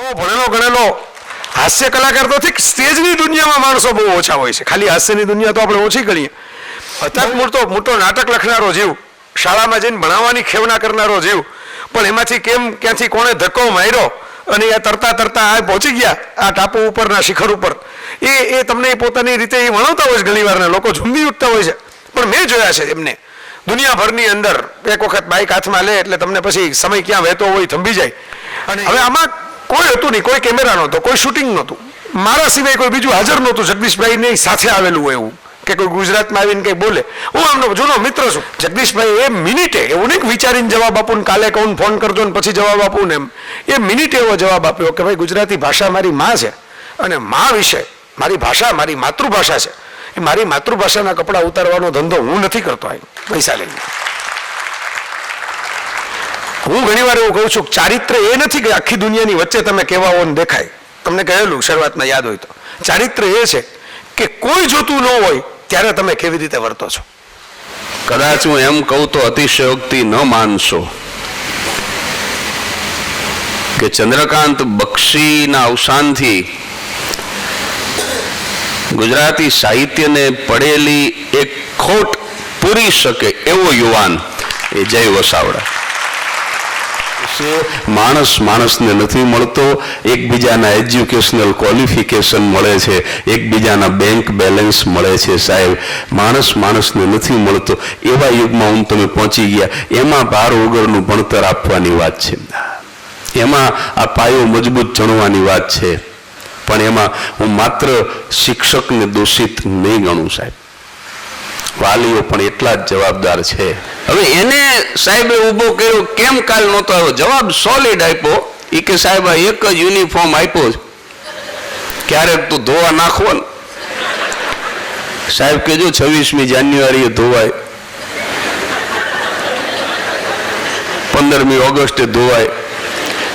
આવો ભણેલો ગણેલો હાસ્ય કલાકાર તો ઠીક, સ્ટેજની દુનિયામાં માણસો બહુ ઓછા હોય છે, ખાલી હાસ્યની દુનિયા તો આપણે ઓછી ગણીએ. અત્યારે મોટો નાટક લખનારો જીવ, શાળામાં જઈને ભણાવવાની ખેવના કરનારો જીવ, પણ એમાંથી ક્યાંથી કોણે ધક્કો માર્યો અને એ તરતા તરતા આ પહોંચી ગયા આ ટાપુ ઉપરના શિખર ઉપર, એ તમને પોતાની રીતે એ વણાવતા હોય છે. ઘણી વાર લોકો ઝૂંબી ઉઠતા હોય છે, પણ મેં જોયા છે એમને દુનિયાભરની અંદર એક વખત બાઇક હાથમાં લે એટલે તમને પછી સમય ક્યાં વહેતો હોય થંભી જાય. અને હવે આમાં કોઈ હતું નહીં, કોઈ કેમેરા નહોતો, કોઈ શૂટિંગ નહોતું, મારા સિવાય કોઈ બીજું હાજર નહોતું જગદીશભાઈ ને સાથે આવેલું હોય એવું કે કોઈ ગુજરાતમાં આવીને કંઈ બોલે. હું આમનો જૂનો મિત્ર છું. જગદીશભાઈ એ મિનિટે, એવું નહીં વિચારીને જવાબ આપું, કાલે કહું ફોન કરજો ને પછી જવાબ આપું ને એમ, એ મિનિટે એવો જવાબ આપ્યો કે ભાઈ ગુજરાતી ભાષા મારી માં છે અને માં વિશે મારી ભાષા મારી માતૃભાષા છે, એ મારી માતૃભાષાના કપડા ઉતારવાનો ધંધો હું નથી કરતો પૈસા લઈને. હું ઘણી વાર એવું કહું છું, ચારિત્ર એ નથી કે આખી દુનિયાની વચ્ચે તમે કેવા હો ને દેખાય. તમને કહેલું શરૂઆતમાં યાદ હોય તો, ચારિત્ર એ છે કે કોઈ જોતું ન હોય ત્યારે તમે કેવી રીતે વર્તો છો. કદાચ હું એમ કહું તો અતિશયોક્તિ ન માનશો કે ચંદ્રકાંત બક્ષીના અવસાનથી ગુજરાતી સાહિત્યને પડેલી એક ખોટ પૂરી શકે એવો યુવાન એ જય વસાવડા. માણસને નથી મળતો, એકબીજાના એજ્યુકેશનલ ક્વોલિફિકેશન મળે છે, એકબીજાના બેંક બેલેન્સ મળે છે. સાહેબ, માણસને નથી મળતો એવા યુગમાં હું તમે પહોંચી ગયા. એમાં ભાર વગરનું ભણતર આપવાની વાત છે, એમાં આ પાયો મજબૂત ચણવાની વાત છે, પણ એમાં હું માત્ર શિક્ષકને દોષિત નહીં ગણું સાહેબ, વાલીઓ પણ એટલા જ જવાબદાર છે. હવે એને સાહેબે ઊભો કર્યો, કેમ કાલ નહોતો આવ્યો? જવાબ સોલિડ આપ્યો, એ કે સાહેબ એક જ યુનિફોર્મ આપ્યો છે, ક્યારેક તું ધોવા નાખવો ને. સાહેબ કહેજો 26મી જાન્યુઆરીએ ધોવાય, 15મી ઓગસ્ટે ધોવાય,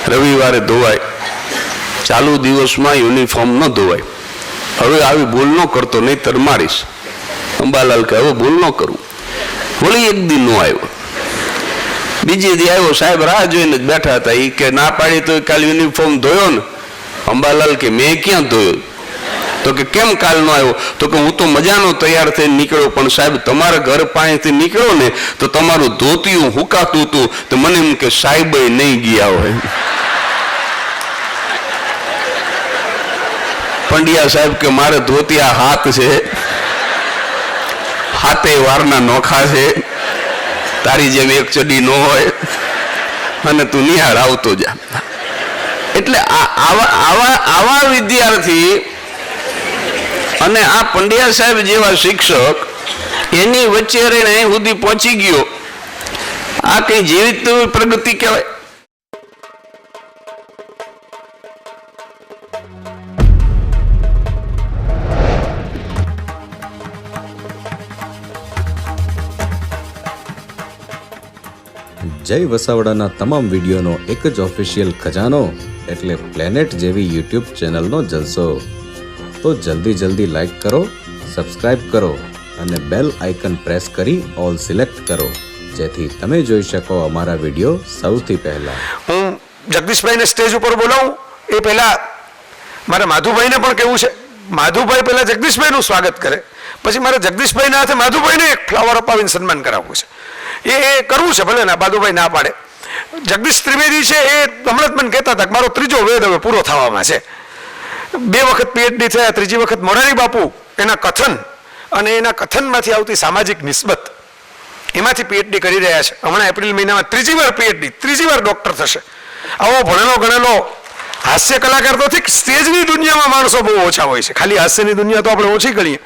રવિવારે ધોવાય, ચાલુ દિવસમાં યુનિફોર્મ ન ધોવાય. હવે આવી ભૂલ ન કરતો, નહીં તર મારીશ. અંબાલાલ કે હવે ભૂલ ન કરું. વળી એક દી નો આવ્યો, બીજે દી આવ્યો. સાહેબ રાહ જોઈને જ બેઠા હતા. એ કે ના પાડી તો કાલ યુનિફોર્મ ધોયો ને. અંબાલાલ કે મેં ક્યાં ધોયો? તો કે કેમ કાલ નો આવ્યો? તો કે હું તો મજાનો તૈયાર થઈને નીકળ્યો, પણ સાહેબ તમારા ઘર પાસેથી નીકળ્યો ને તો તમારું ધોતિયું હુકાતું હતું, તો મને એમ કે સાહેબ નહીં ગયા હોય. પંડ્યા સાહેબ કે મારે ધોતિયા હાથ છે, હાથે વારના નોખા છે, તારી જેમ એક ચડી ન હોય અને તું નિહાળ આવતો જા. એટલે આવા વિદ્યાર્થી અને આ પંડ્યા સાહેબ જેવા શિક્ષક, એની વચ્ચે રહીને અહીં સુધી પહોંચી ગયો. આ કઈ જીવિત પ્રગતિ કહેવાય? જય વસાવડાના તમામ વિડીયોનો એક જ ઓફિશિયલ ખજાનો એટલે પ્લેનેટ જેવી યુટ્યુબ ચેનલનો જલસો. તો જલ્દી લાઈક કરો, સબસ્ક્રાઇબ કરો અને બેલ આઇકન પ્રેસ કરી ઓલ સિલેક્ટ કરો, જેથી તમે જોઈ શકો અમારા વિડીયો સૌથી પહેલા. હું જગદીશભાઈને સ્ટેજ ઉપર બોલાવું એ પહેલા મારે માધુભાઈને પણ કહેવું છે. માધુભાઈ પહેલા જગદીશભાઈનું સ્વાગત કરે, પછી મારે જગદીશભાઈના હાથે માધુભાઈને એક ફ્લાવર અપાવીને સન્માન કરાવવું છે. એ કરવું છે, ભલે ના બાદુભાઈ ના પાડે. જગદીશ ત્રિવેદી છે, એ હમણાં જ મને કહેતા હતા કે મારો ત્રીજો વેદ હવે પૂરો થવામાં છે. 2 વખત PhD થયા, ત્રીજી વખત મોરારી બાપુ એના કથન અને એના કથનમાંથી આવતી સામાજિક નિસ્બત, એમાંથી PhD કરી રહ્યા છે. હમણાં એપ્રિલ મહિનામાં ત્રીજી વાર PhD, ત્રીજી વાર ડોક્ટર થશે. આવો ભણેલો ગણેલો હાસ્ય કલાકાર તો ઠીક, સ્ટેજની દુનિયામાં માણસો બહુ ઓછા હોય છે, ખાલી હાસ્યની દુનિયા તો આપણે ઓછી ગણીએ.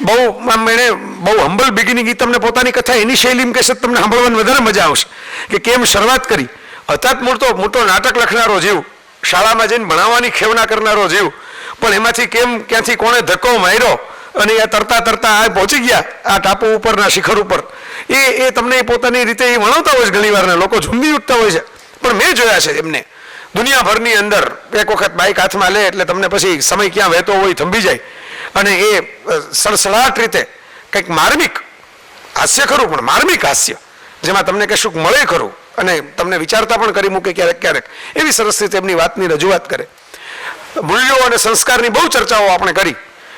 એણે બહુ હમ્બલ બિગિનિંગ, તમને પોતાની કથા એની શૈલીમાં કહેશે, તમને સાંભળવાની વધારે મજા આવશે કે કેમ શરૂઆત કરી. અર્થાત મોટો નાટક લખનારો જીવ, શાળામાં જઈને ભણાવવાની ખેવના કરનારો જીવ, પણ એમાંથી ક્યાંથી કોણે ધક્કો માર્યો અને એ તરતા તરતા આ પહોંચી ગયા આ ટાપુ ઉપરના શિખર ઉપર, એ તમને પોતાની રીતે એ વણાવતા હોય છે. ઘણી વાર લોકો ઝૂંબી ઉઠતા હોય છે, પણ મેં જોયા છે એમને દુનિયાભરની અંદર એક વખત બાઇક હાથમાં લે એટલે તમને પછી સમય ક્યાં વહેતો હોય થંભી જાય. અને એ સડસડાટ રીતે કંઈક માર્મિક હાસ્ય ખરું, પણ માર્મિક હાસ્ય જેમાં તમને કશુંક મળે ખરું અને તમને વિચારતા પણ કરી મૂકે ક્યારેક ક્યારેક. એવી સરસ રીતે એમની વાતની રજૂઆત કરે. મૂલ્યો અને સંસ્કારની બહુ ચર્ચાઓ આપણે કરી.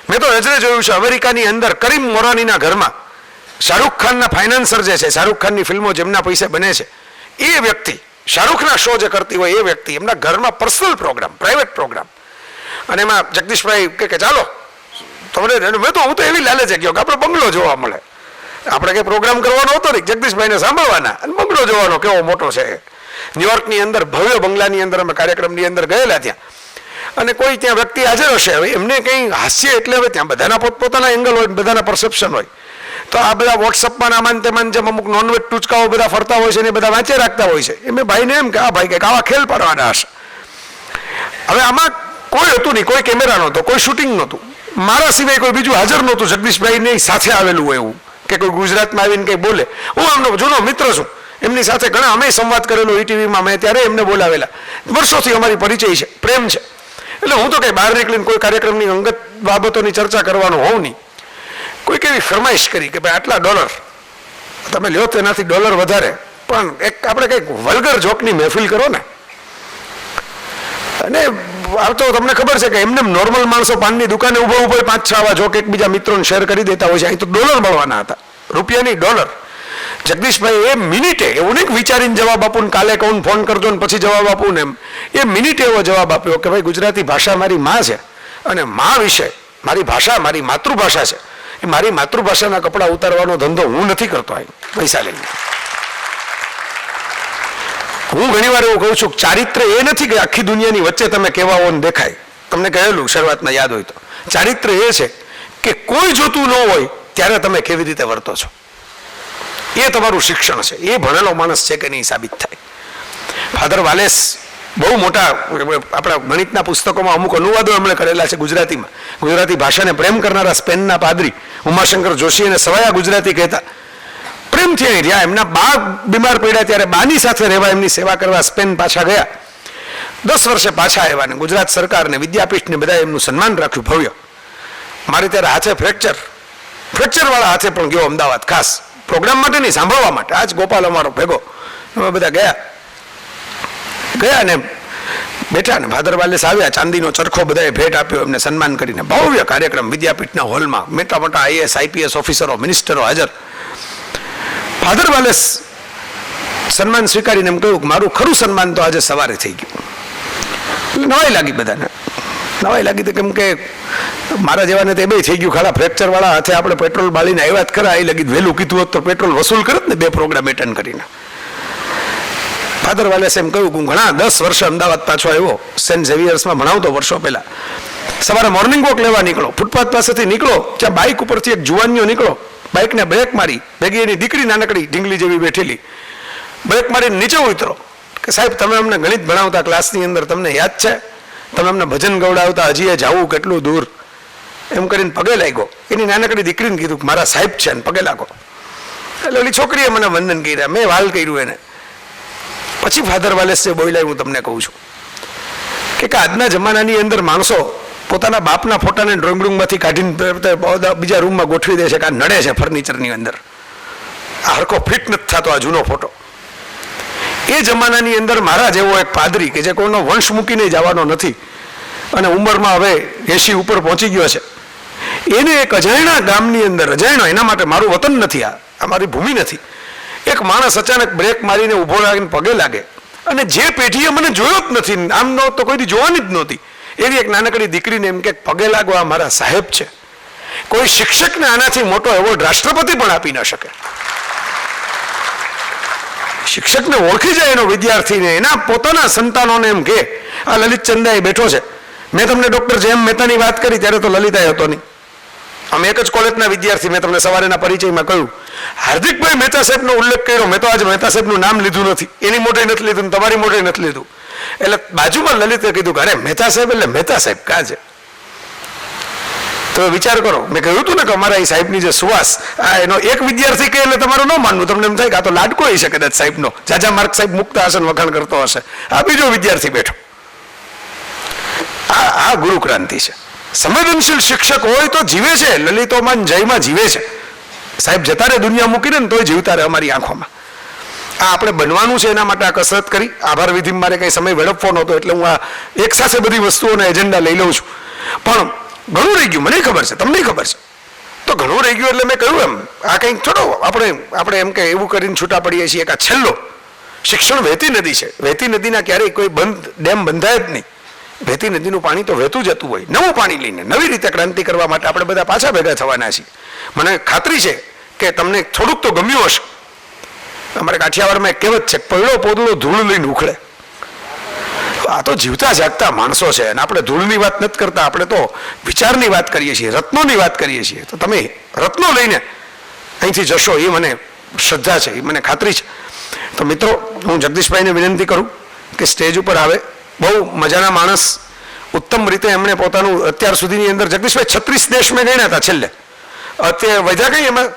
મેં તો નજરે જોયું છે અમેરિકાની અંદર કરીમ મોરાનીના ઘરમાં શાહરૂખ ખાનના ફાઇનાન્સર જે છે, શાહરૂખ ખાનની ફિલ્મો જેમના પૈસે બને છે, એ વ્યક્તિ શાહરૂખના શો જે કરતી હોય એ વ્યક્તિ એમના ઘરમાં પર્સનલ પ્રોગ્રામ, પ્રાઇવેટ પ્રોગ્રામ, અને એમાં જગદીશભાઈ કે ચાલો તમને, મેં તો હું તો એવી લાલચે ગયો કે આપણે બંગલો જોવા મળે. આપણે કંઈ પ્રોગ્રામ કરવાનો હતો નહીં, જગદીશભાઈને સાંભળવાના અને બંગલો જોવાનો કેવો મોટો છે. ન્યુયોર્કની અંદર ભવ્ય બંગલાની અંદર અમે કાર્યક્રમની અંદર ગયેલા ત્યાં, અને કોઈ ત્યાં વ્યક્તિ હાજર હશે, હવે એમને કંઈ હાસ્ય એટલે હવે ત્યાં બધાના પોતપોતાના એંગલ હોય, બધાના પરસેપ્શન હોય. તો આ બધા વોટ્સઅપમાં આમાન તેમાન જેમ અમુક નોનવેજ ટૂચકાઓ બધા ફરતા હોય છે ને એ બધા વાંચે રાખતા હોય છે. એ મેં ભાઈને એમ કે આ ભાઈ કંઈક આવા ખેલ પાડવાના હશે. હવે આમાં કોઈ હતું નહીં, કોઈ કેમેરા નહોતો, કોઈ શૂટિંગ નહોતું, મારા સિવાય કોઈ બીજું હાજર નહોતું જગદીશભાઈને સાથે આવેલું હોય એવું, કે કોઈ ગુજરાતમાં આવીને કંઈ બોલે. હું આમનો જૂનો મિત્ર છું, એમની સાથે ઘણા અમે સંવાદ કરેલો ઈટીવીમાં, મેં ત્યારે એમને બોલાવેલા. વર્ષોથી અમારી પરિચય છે, પ્રેમ છે. એટલે હું તો કંઈ બહાર નીકળીને કોઈ કાર્યક્રમની અંગત બાબતોની ચર્ચા કરવાનો હોઉં નહીં. કોઈક એવી ફરમાઈશ કરી કે ભાઈ આટલા ડોલર તમે લ્યો, તેનાથી ડોલર વધારે, પણ એક આપણે કંઈક વલ્ગર જોકની મહેફિલ કરો ને. અને આ તો તમને ખબર છે કે એમને નોર્મલ માણસો પાનની દુકાને ઉભા ઉભા 5-6 આવા જોક એકબીજા મિત્રોને શેર કરી દેતા હોય છે. અહીં તો ડોલર મળવાના હતા, રૂપિયા નહીં, ડોલર. જગદીશભાઈ એ મિનિટે, એવું નહીં વિચારીને જવાબ આપું, કાલે કહું ફોન કરજો ને પછી જવાબ આપું ને એમ, એ મિનિટે એવો જવાબ આપ્યો કે ભાઈ ગુજરાતી ભાષા મારી માં છે, અને માં વિશે મારી ભાષા મારી માતૃભાષા છે. એ મારી માતૃભાષાના કપડાં ઉતારવાનો ધંધો હું નથી કરતો અહીં પૈસા લઈને. હું ઘણીવાર એવું કહું છું, ચારિત્ર્ય એ નથી કે આખી દુનિયાની વચ્ચે તમે કેવા હો ને દેખાય. તમને કહેલું શરૂઆતમાં યાદ હોય તો, ચારિત્ર્ય એ છે કે કોઈ જોતું ન હોય ત્યારે તમે કેવી રીતે વર્તો છો. એ તમારું શિક્ષણ છે. એ ભણેલો માણસ છે કે નહીં સાબિત થાય. ફાધર વાલેસ બહુ મોટા આપણા ગણિતના પુસ્તકોમાં અમુક અનુવાદો એમણે કરેલા છે ગુજરાતીમાં. ગુજરાતી ભાષાને પ્રેમ કરનારા સ્પેનના પાદરી ઉમાશંકર જોશી અને સવાયા ગુજરાતી કહેતા. પ્રેમથી અહીં રહ્યા. એમના બા બીમાર પડ્યા ત્યારે બાની સાથે રહેવા, એમની સેવા કરવા સ્પેન પાછા ગયા. 10 વર્ષે પાછા આવ્યા ને ગુજરાત સરકારને, વિદ્યાપીઠને બધા એમનું સન્માન રાખ્યું ભવ્ય. મારે ત્યારે હાથે ફ્રેક્ચરવાળા હાથે પણ ગયો અમદાવાદ, ખાસ પ્રોગ્રામ માટે નહીં, સાંભળવા માટે. આજ ગોપાલ અમારો ભેગો, અમે બધા ગયા ને બેઠા ને ફાધર વાલેસ આવ્યા, ચાંદીનો ચરખો બધાએ ભેટ આપ્યો, એમને સન્માન કરીને ભવ્ય કાર્યક્રમ વિદ્યાપીઠના હોલમાં. મોટા મોટા IAS IPS ઓફિસરો, મિનિસ્ટરો હાજર. ફાધર વાલેસ સન્માન સ્વીકારીને એમ કહ્યું કે મારું ખરું સન્માન તો આજે સવારે થઈ ગયું. નવાઈ લાગી બધાને, નવાઈ લાગી તો કેમ કે મારા જેવાને તે બે થઈ ગયું. ખાડા ફ્રેક્ચરવાળા હાથે આપણે પેટ્રોલ બાળીને આવ્યા જ ખરા. એ લગી વહેલું કીધું હોત તો પેટ્રોલ વસૂલ કરત ને 2 પ્રોગ્રામ એટેન્ડ કરીને. ફાધર વાલેસ એમ કહ્યું કે હું ઘણા 10 વર્ષ અમદાવાદ પાછો આવ્યો, સેન્ટ ઝેવિયર્સમાં ભણાવતો વર્ષો પહેલા. સવારે મોર્નિંગ વોક લેવા નીકળો, ફૂટપાથ પાસેથી નીકળો, ત્યાં બાઇક ઉપરથી એક જુવાનીઓ નીકળો, બાઇકને બ્રેક મારી, ભેગી એની દીકરી નાનકડી ઢીંગલી જેવી બેઠેલી, બ્રેક મારીને નીચે ઉતરો કે સાહેબ તમે અમને ગણિત ભણાવતા ક્લાસની અંદર, તમને યાદ છે? તમે અમને ભજન ગવડાવતા, હજી એ જાવું કેટલું દૂર? એમ કરીને પગે લાગ્યો. એની નાનકડી દીકરીને કીધું કે મારા સાહેબ છે ને પગે લાગો. એટલે ઓલી છોકરીએ મને વંદન કર્યા, મેં વાલ કર્યું એને. પછી ફાધર વાલેસ જે બોલ્યા હું તમને કહું છું કે આજના જમાનાની અંદર માણસો પોતાના બાપના ફોટાને ડ્રોઈંગ રૂમમાંથી કાઢીને બીજા રૂમમાં ગોઠવી દે છે કે આ નડે છે ફર્નિચરની અંદર, આ હરખો ફિટ નથી થતો આ જૂનો ફોટો. એ જમાનાની અંદર મારા જેવો એક પાદરી કે જે કોઈનો વંશ મૂકીને જવાનો નથી અને ઉંમરમાં હવે 80 ઉપર પહોંચી ગયો છે, એને એક અજાણ્યા ગામની અંદર, અજાણ્યો એના માટે મારું વતન નથી, આ મારી ભૂમિ નથી, એક માણસ અચાનક બ્રેક મારીને ઊભો લાગીને પગે લાગે, અને જે પેઢીએ મને જોયો જ નથી, આમ તો કોઈથી જોવાની જ નહોતી, એવી એક નાનકડી દીકરીને એમ કે પગે લાગવા મારા સાહેબ છે. કોઈ શિક્ષકને આનાથી મોટો એવોર્ડ રાષ્ટ્રપતિ પણ આપી ન શકે. શિક્ષકને ઓળખી જાય એનો વિદ્યાર્થીને, એના પોતાના સંતાનોને એમ કે આ લલિત ચંદાએ બેઠો છે. મેં તમને ડોક્ટર જેમ મહેતાની વાત કરી ત્યારે તો લલિતાએ હતો નહીં, અમે એક જ કોલેજના વિદ્યાર્થી. મેં તમને સવારેના પરિચયમાં કહ્યું, હાર્દિકભાઈ મહેતા સાહેબનો ઉલ્લેખ કર્યો, મેં તો આજે મહેતા સાહેબનું નામ લીધું નથી, એની મોઢે નથી લીધું, તમારી મોઢે નથી લીધું. એટલે બાજુમાં લલિતે કીધું કે અરે મહેતા સાહેબ એટલે મહેતા સાહેબ કાં છે? તો વિચાર કરો, મેં કહ્યું હતું ને કે અમારા એ સાહેબની જે સુવાસ, આ એનો એક વિદ્યાર્થી કહે એટલે તમારું ન માનવું, તમને એમ થાય કે આ તો લાડકો હશે કદાચ સાહેબનો, જાજા માર્ક સાહેબ મૂકતા હશે, વખાણ કરતો હશે. આ બીજો વિદ્યાર્થી બેઠો. આ ગુરુ ક્રાંતિ છે. સંવેદનશીલ શિક્ષક હોય તો જીવે છે, લલિતોમાં જયમાં જીવે છે. સાહેબ જતા રહે દુનિયા મૂકીને ને તોય જીવતા રહે અમારી આંખોમાં. આ આપણે બનવાનું છે એના માટે આ કસરત કરી. આભાર વિધિમાં મારે કંઈ સમય વેડફવો નહોતો એટલે હું આ એક સાથે બધી વસ્તુઓના એજન્ડા લઈ લઉં છું. પણ ઘણું રહી ગયું, મને ખબર છે, તમને ખબર છે, તો ઘણું રહી ગયું એટલે મેં કહ્યું એમ આ કંઈક થોડો આપણે એમ કે એવું કરીને છૂટા પડીએ છીએ કે આ છેલ્લો શિક્ષણ વહેતી નદી છે. વહેતી નદીના ક્યારેય કોઈ ડેમ બંધાય જ નહીં. વહેતી નદીનું પાણી તો વહેતું જતું હોય. નવું પાણી લઈને નવી રીતે ક્રાંતિ કરવા માટે આપણે બધા પાછા ભેગા થવાના છીએ. મને ખાતરી છે કે તમને થોડુંક તો ગમ્યું હશે. અમારે કાઠિયાવાડમાં એક કહેવત છે, પૈડો પોદળો ધૂળ લઈને ઉખડે. આ તો જીવતા જાગતા માણસો છે અને આપણે ધૂળની વાત નથી કરતા, આપણે તો વિચારની વાત કરીએ છીએ, રત્નોની વાત કરીએ છીએ. તો તમે રત્નો લઈને અહીંથી જશો એ મને શ્રદ્ધા છે, એ મને ખાતરી છે. તો મિત્રો, હું જગદીશભાઈને વિનંતી કરું કે સ્ટેજ ઉપર આવે. બહુ મજાના માણસ, ઉત્તમ રીતે એમણે પોતાનું અત્યાર સુધીની અંદર જગદીશભાઈ 36 દેશ મેં ગણ્યા હતા છેલ્લે. અત્યારે વધ્યા કઈ એમાં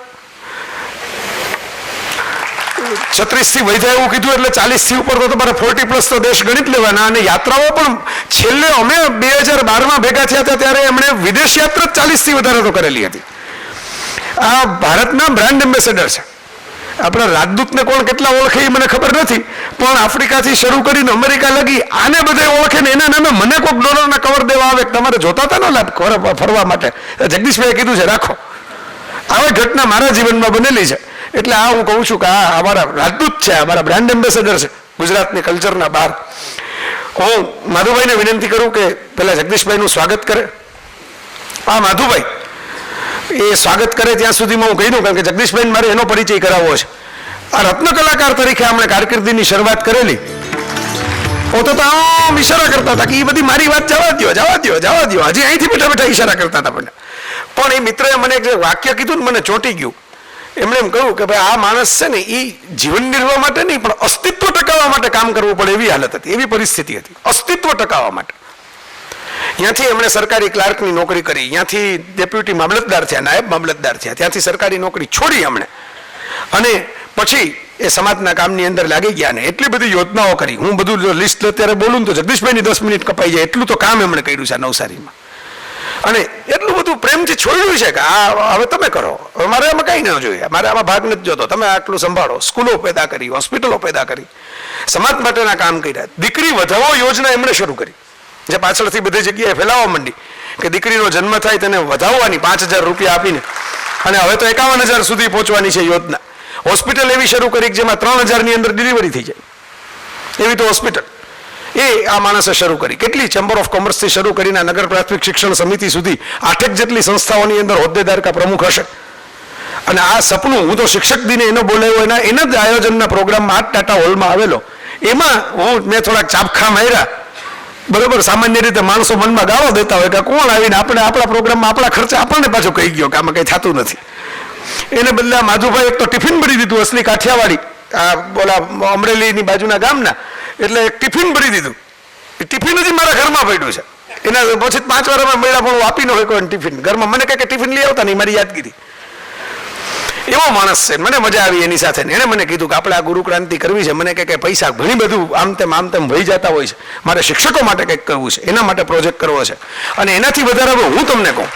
36 થી વધ્યા એવું કીધું એટલે 40 થી ઉપર તો તમારે 40+ તો દેશ ગણિત લેવાના. અને યાત્રાઓ પણ છેલ્લે અમે 2012માં ભેગા થયા હતા ત્યારે એમણે વિદેશ યાત્રા 40 થી વધારે તો કરેલી હતી. આ ભારતના બ્રાન્ડ એમ્બેસેડર છે. આપણા રાજદૂતને કોણ કેટલા ઓળખે એ મને ખબર નથી, પણ આફ્રિકાથી શરૂ કરીને અમેરિકા લગી આને બધે ઓળખે ને એના નામે મને કોઈક ડોલરના કવર દેવા આવે તમારે જોતા હતા ને લાભ ફરવા માટે. જગદીશભાઈએ કીધું છે રાખો. આવી ઘટના મારા જીવનમાં બનેલી છે એટલે આ હું કહું છું કે આ અમારા રાજદૂત છે, અમારા બ્રાન્ડ એમ્બેસેડર છે ગુજરાતની કલ્ચરના બહાર. હું માધુભાઈને વિનંતી કરું કે પહેલા જગદીશભાઈનું સ્વાગત કરે. આ માધુભાઈ એ સ્વાગત કરે ત્યાં સુધીમાં હું કહી દઉં, કારણ કે જગદીશભાઈ મારે એનો પરિચય કરાવવો છે. આ રત્ન કલાકાર તરીકે આપણે કારકિર્દીની શરૂઆત કરેલી. પોતે તો આમ ઈશારા કરતા હતા કે એ બધી મારી વાત જવા દો હજી અહીંથી બેઠા બેઠા ઈશારા કરતા હતા. પણ એ મિત્રએ મને એક વાક્ય કીધું ને મને ચોંટી ગયું. એમણે એમ કહ્યું કે ભાઈ આ માણસ છે ને એ જીવન નિર્વાહ માટે નહીં પણ અસ્તિત્વ ટકાવવા માટે કામ કરવું પડે એવી હાલત હતી, એવી પરિસ્થિતિ હતી. અસ્તિત્વ ટકાવવા માટે. ત્યાંથી એમણે સરકારી ક્લાર્કની નોકરી કરી, ત્યાંથી ડેપ્યુટી મામલતદાર થયા, નાયબ મામલતદાર થયા, ત્યાંથી સરકારી નોકરી છોડી એમણે અને પછી એ સમાજના કામની અંદર લાગી ગયા ને એટલી બધી યોજનાઓ કરી. હું બધું લિસ્ટ અત્યારે બોલું ને તો જગદીશભાઈની 10 મિનિટ કપાઈ જાય એટલું તો કામ એમણે કર્યું છે નવસારીમાં. અને એટલું બધું પ્રેમથી છોડ્યું છે કે આ હવે તમે કરો, મારે આમાં કંઈ ન જોઈએ, મારે આમાં ભાગ નથી જોતો, તમે આટલું સંભાળો. સ્કૂલો પેદા કરી, હોસ્પિટલો પેદા કરી, સમાજ માટેના કામ કર્યા. દીકરી વધાવો યોજના એમણે શરૂ કરી, જે પાછળથી બધી જગ્યાએ ફેલાવવા માંડી કે દીકરીનો જન્મ થાય તેને વધાવવાની 5000 રૂપિયા આપીને, અને હવે તો 51,000 સુધી પહોંચવાની છે યોજના. હોસ્પિટલ એવી શરૂ કરી કે જેમાં 3000ની અંદર ડિલિવરી થઈ જાય એવી તો હોસ્પિટલ એ આ માણસે શરૂ કરી. કેટલી ચેમ્બર ઓફ કોમર્સથી શરૂ કરીને નગર પ્રાથમિક શિક્ષણ સમિતિ સુધી 8 જેટલી સંસ્થાઓની અંદર હોદ્દેદાર કા પ્રમુખ હશે. અને આ સપનું હું તો શિક્ષક દિને એનો બોલાવ્યો એના જ આયોજનના પ્રોગ્રામમાં આ ટાટા હોલમાં આવેલો. એમાં મેં થોડાક ચાપખા માર્યા. બરોબર, સામાન્ય રીતે માણસો મનમાં ગાળો દેતા હોય કે કોણ આવીને આપણે આપણા પ્રોગ્રામમાં આપણા ખર્ચે આપણને પાછું કહી ગયો કે આમાં કંઈ થતું નથી. એને બદલે માધુભાઈ એક તો ટિફિન ભરી દીધું, અસલી કાઠિયાવાડી, આ બોલા અમરેલીની બાજુના ગામના, એટલે એક ટિફિન ભરી દીધું. એ ટિફિન હજી મારા ઘરમાં પડ્યું છે. એના પછી 5 વાર અમે મળ્યા પણ આપી ન હોય કોઈ ટિફિન ઘરમાં. મને કહે કે ટિફિન લઈ આવતા નહીં, મારી યાદગીરી. એવો માણસ છે, મને મજા આવી એની સાથે. એને મને કીધું કે આપણે આ ગુરુ ક્રાંતિ કરવી છે. મને કહે કે પૈસા ઘણી બધું આમ તેમ વહી જતા હોય છે, મારે શિક્ષકો માટે કંઈક કરવું છે, એના માટે પ્રોજેક્ટ કરવો છે. અને એનાથી વધારે હું તમને કહું,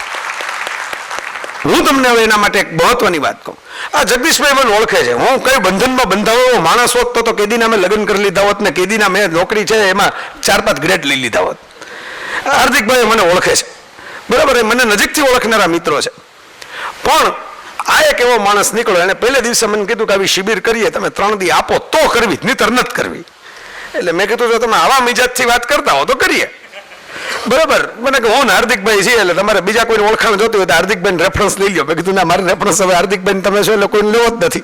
હું તમને હવે એના માટે એક મહત્વની વાત કહું. આ જગદીશભાઈ મને ઓળખે છે. હું કઈ બંધનમાં બંધાવો માણસ હોત તો કેદીના મેં લગ્ન કરી લીધા હોત ને કેદીના મેં નોકરી છે એમાં 4-5 ગ્રેડ લઈ લીધા હોત. હાર્દિકભાઈ મને ઓળખે છે, બરાબર, એ મને નજીકથી ઓળખનારા મિત્રો છે. પણ આ એક એવો માણસ નીકળ્યો, એને પહેલે દિવસે મને કીધું કે આવી શિબિર કરીએ, તમે 3 દી આપો તો કરવી, નહીંતર નથી કરવી. એટલે મેં કીધું જો તમે આવા મિજાજથી વાત કરતા હો તો કરીએ, બરાબર. મને કે હું હાર્દિકભાઈ છીએ એટલે તમારે બીજા કોઈને ઓળખાણ જોતી હોય તો હાર્દિકભાઈ રેફરન્સ લઈ લો. મેં કીધું ના, મારે રેફરન્સ હવે હાર્દિકભાઈ તમે છો એટલે કોઈને લેવો જ નથી.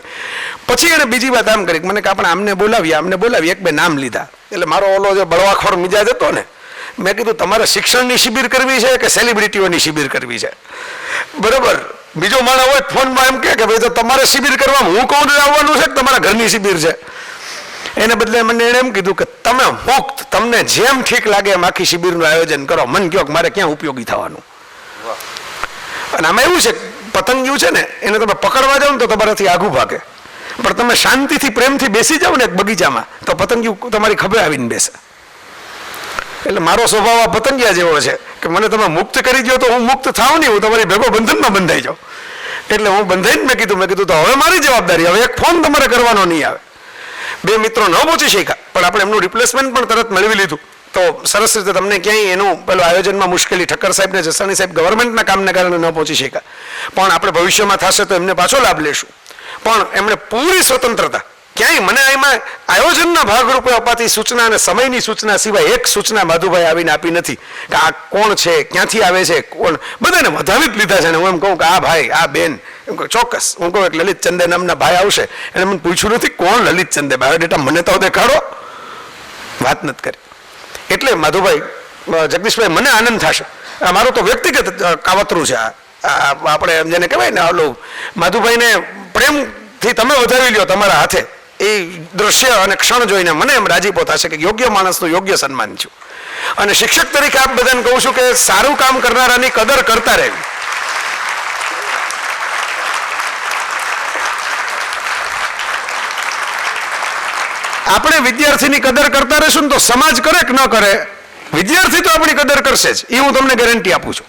પછી એને બીજી વાત આમ કરી, મને કે આપણે આમને બોલાવીએ, 1-2 નામ લીધા. એટલે મારો ઓલો જે બળવાખોર મિજાજ હતો ને, મેં કીધું તમારે શિક્ષણની શિબિર કરવી છે કે સેલિબ્રિટીઓની શિબિર કરવી છે, બરાબર. બીજો માણસ હોય ફોનમાં એમ કે ભાઈ તો તમારે શિબિર કરવામાં હું કહું આવવાનું છે કે તમારા ઘરની શિબિર છે. એને બદલે મને એને એમ કીધું કે તમે મુક્ત, તમને જેમ ઠીક લાગે એમ આખી શિબિરનું આયોજન કરો, મન કહો કે મારે ક્યાં ઉપયોગી થવાનું. અને આમાં એવું છે, પતંગિયું છે ને એને તમે પકડવા જાઓ ને તો તમારાથી આઘું ભાગે, પણ તમે શાંતિથી પ્રેમથી બેસી જાઓ ને એક બગીચામાં તો પતંગિયું તમારી ખભે આવીને બેસે. એટલે મારો સ્વભાવ આ પતંગિયા જેવો છે કે મને તમે મુક્ત કરી દો તો હું મુક્ત થાવ નહીં, હું તમારી ભેગો બંધનમાં બંધાઈ જાઉં. એટલે હું બંધાઈને મેં કીધું તો હવે મારી જવાબદારી, હવે એક ફોન તમારે કરવાનો નહીં આવે. બે મિત્રો ન પહોંચી શક્યા પણ આપણે એમનું રિપ્લેસમેન્ટ પણ તરત મેળવી લીધું, તો સરસ રીતે તમને ક્યાંય એનું પેલું આયોજનમાં મુશ્કેલી, ઠક્કર સાહેબ ને જસાણી સાહેબ ગવર્મેન્ટના કામને કારણે ન પહોંચી શક્યા, પણ આપણે ભવિષ્યમાં થશે તો એમને પાછો લાભ લેશું. પણ એમણે પૂરી સ્વતંત્રતા, ક્યાંય મને એમાં આયોજનના ભાગરૂપે અપાતી સૂચના અને સમયની સૂચના સિવાય એક સૂચના માધુભાઈ આવીને આપી નથી કે આ કોણ છે, ક્યાંથી આવે છે, કોણ, બધાને વધાવી જ લીધા છે. ને હું એમ કહું કે આ ભાઈ, આ બેન, એમ કહું ચોક્કસ હું કહું એક લલિત ચંદે નામના ભાઈ આવશે, એને મને પૂછ્યું નથી કોણ લલિત ચંદે, બાયોડેટા મને તો દેખાડો, વાત નથી કરી. એટલે માધુભાઈ, જગદીશભાઈ, મને આનંદ થશે. મારું તો વ્યક્તિગત કાવતરું છે આપણે એમ જેને કહેવાય ને, ઓલું માધુભાઈને પ્રેમથી તમે વધાવી લ્યો તમારા હાથે, એ દ્રશ્ય અને ક્ષણ જોઈને મને એમ રાજીપો થશે કે યોગ્ય માણસનું યોગ્ય સન્માન છું. અને શિક્ષક તરીકે આપ બધાને કહું છું કે સારું કામ કરનારાની કદર કરતા રહેવી. આપણે વિદ્યાર્થીની કદર કરતા રહીશું ને તો સમાજ કરે કે ન કરે, વિદ્યાર્થી તો આપણી કદર કરશે જ, એ હું તમને ગેરંટી આપું છું.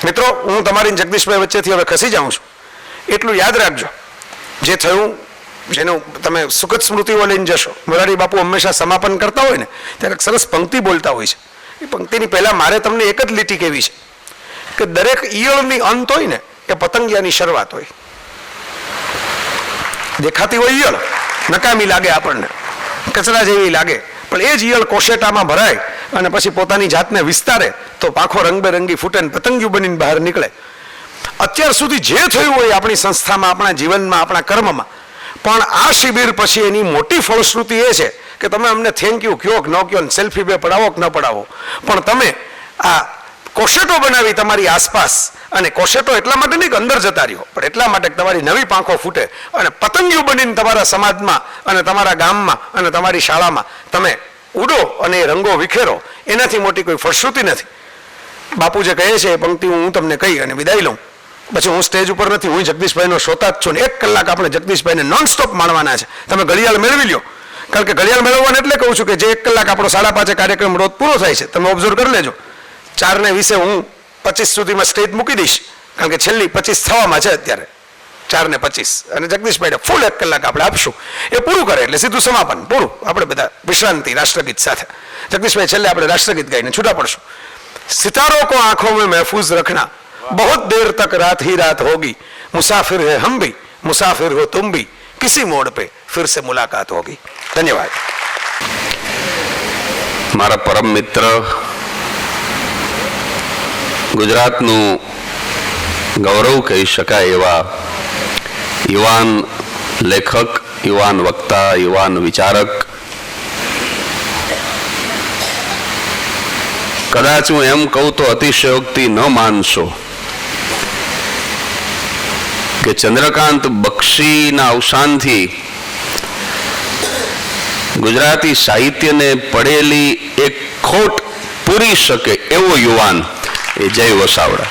મિત્રો, હું તમારી જગદીશભાઈ વચ્ચેથી હવે ખસી જાઉં છું. એટલું યાદ રાખજો, જે થયું જેનું તમે સુખદ સ્મૃતિઓ લઈને જશો. મોરારી બાપુ હંમેશા સમાપન કરતા હોય ને ત્યારે સરસ પંક્તિ બોલતા હોય છે. એ પંક્તિની પહેલા મારે તમને એક જ લીટી કહેવી છે કે દરેક ઈયળની અંત હોય ને એ પતંગિયાની શરૂઆત હોય. દેખાતી હોય ઈયળ નકામી લાગે, આપણને કચરા જેવી લાગે, પણ એ જ ઈયળ કોશેટામાં ભરાય અને પછી પોતાની જાતને વિસ્તારે તો પાંખો રંગબેરંગી ફૂટે ને પતંગિયું બનીને બહાર નીકળે. અત્યાર સુધી જે થયું હોય આપણી સંસ્થામાં, આપણા જીવનમાં, આપણા કર્મમાં, પણ આ શિબિર પછી એની મોટી ફળશ્રુતિ એ છે કે તમે અમને થેન્ક યુ કયો કે ન કયો, સેલ્ફી બે પડાવો કે ન પડાવો, પણ તમે આ કોશેટો બનાવી તમારી આસપાસ, અને કોશેટો એટલા માટે નહીં કે અંદર જતા રહ્યો, પણ એટલા માટે કે તમારી નવી પાંખો ફૂટે અને પતંગિયું બનીને તમારા સમાજમાં અને તમારા ગામમાં અને તમારી શાળામાં તમે ઉડો અને રંગો વિખેરો. એનાથી મોટી કોઈ ફળશ્રુતિ નથી. બાપુ જે કહે છે એ પંક્તિ હું તમને કહી અને વિદાય લઉં. પછી હું સ્ટેજ ઉપર નથી, હું જગદીશભાઈનો શ્રોતા જ છું ને 1 કલાક આપણે જગદીશભાઈને નોનસ્ટોપ માણવાના છે. તમે ઘડિયાળ મેળવી લ્યો, કારણ કે ઘડિયાળ મેળવવાને એટલે કહું છું કે જે 1 કલાક આપણો 5:30 કાર્યક્રમ રોજ પૂરો થાય છે, તમે ઓબ્ઝર્વ કરી લેજો. 4:20 હું 25 સુધીમાં સ્ટેજ મૂકી દઈશ, કારણ કે છેલ્લી 25 થવામાં છે અત્યારે, 4:25, અને જગદીશભાઈને ફૂલ 1 કલાક આપણે આપશું. એ પૂરું કરે એટલે સીધું સમાપન પૂરું, આપણે બધા વિશ્રાંતિ રાષ્ટ્રગીત સાથે. જગદીશભાઈ છેલ્લે આપણે રાષ્ટ્રગીત ગાઈને છૂટા પડશું. સિતારો કો આંખોं में महफूज रखना, बहुत देर तक रात ही रात होगी, मुसाफिर है हम भी, मुसाफिर हो तुम भी, किसी मोड़ पे फिर से मुलाकात होगी. धन्यवाद. મારા પરમ મિત્ર, ગુજરાતનું ગૌરવ કહી શકાય એવા યુવાન લેખક, યુવાન વક્તા, યુવાન વિચારક, કદાચ હું એમ કહું તો અતિશયોક્તિ ન માનશો કે ચંદ્રકાંત બક્ષીના અવસાનથી ગુજરાતી સાહિત્યને પડેલી એક ખોટ પૂરી શકે એવો યુવાન એ જય વસાવડા.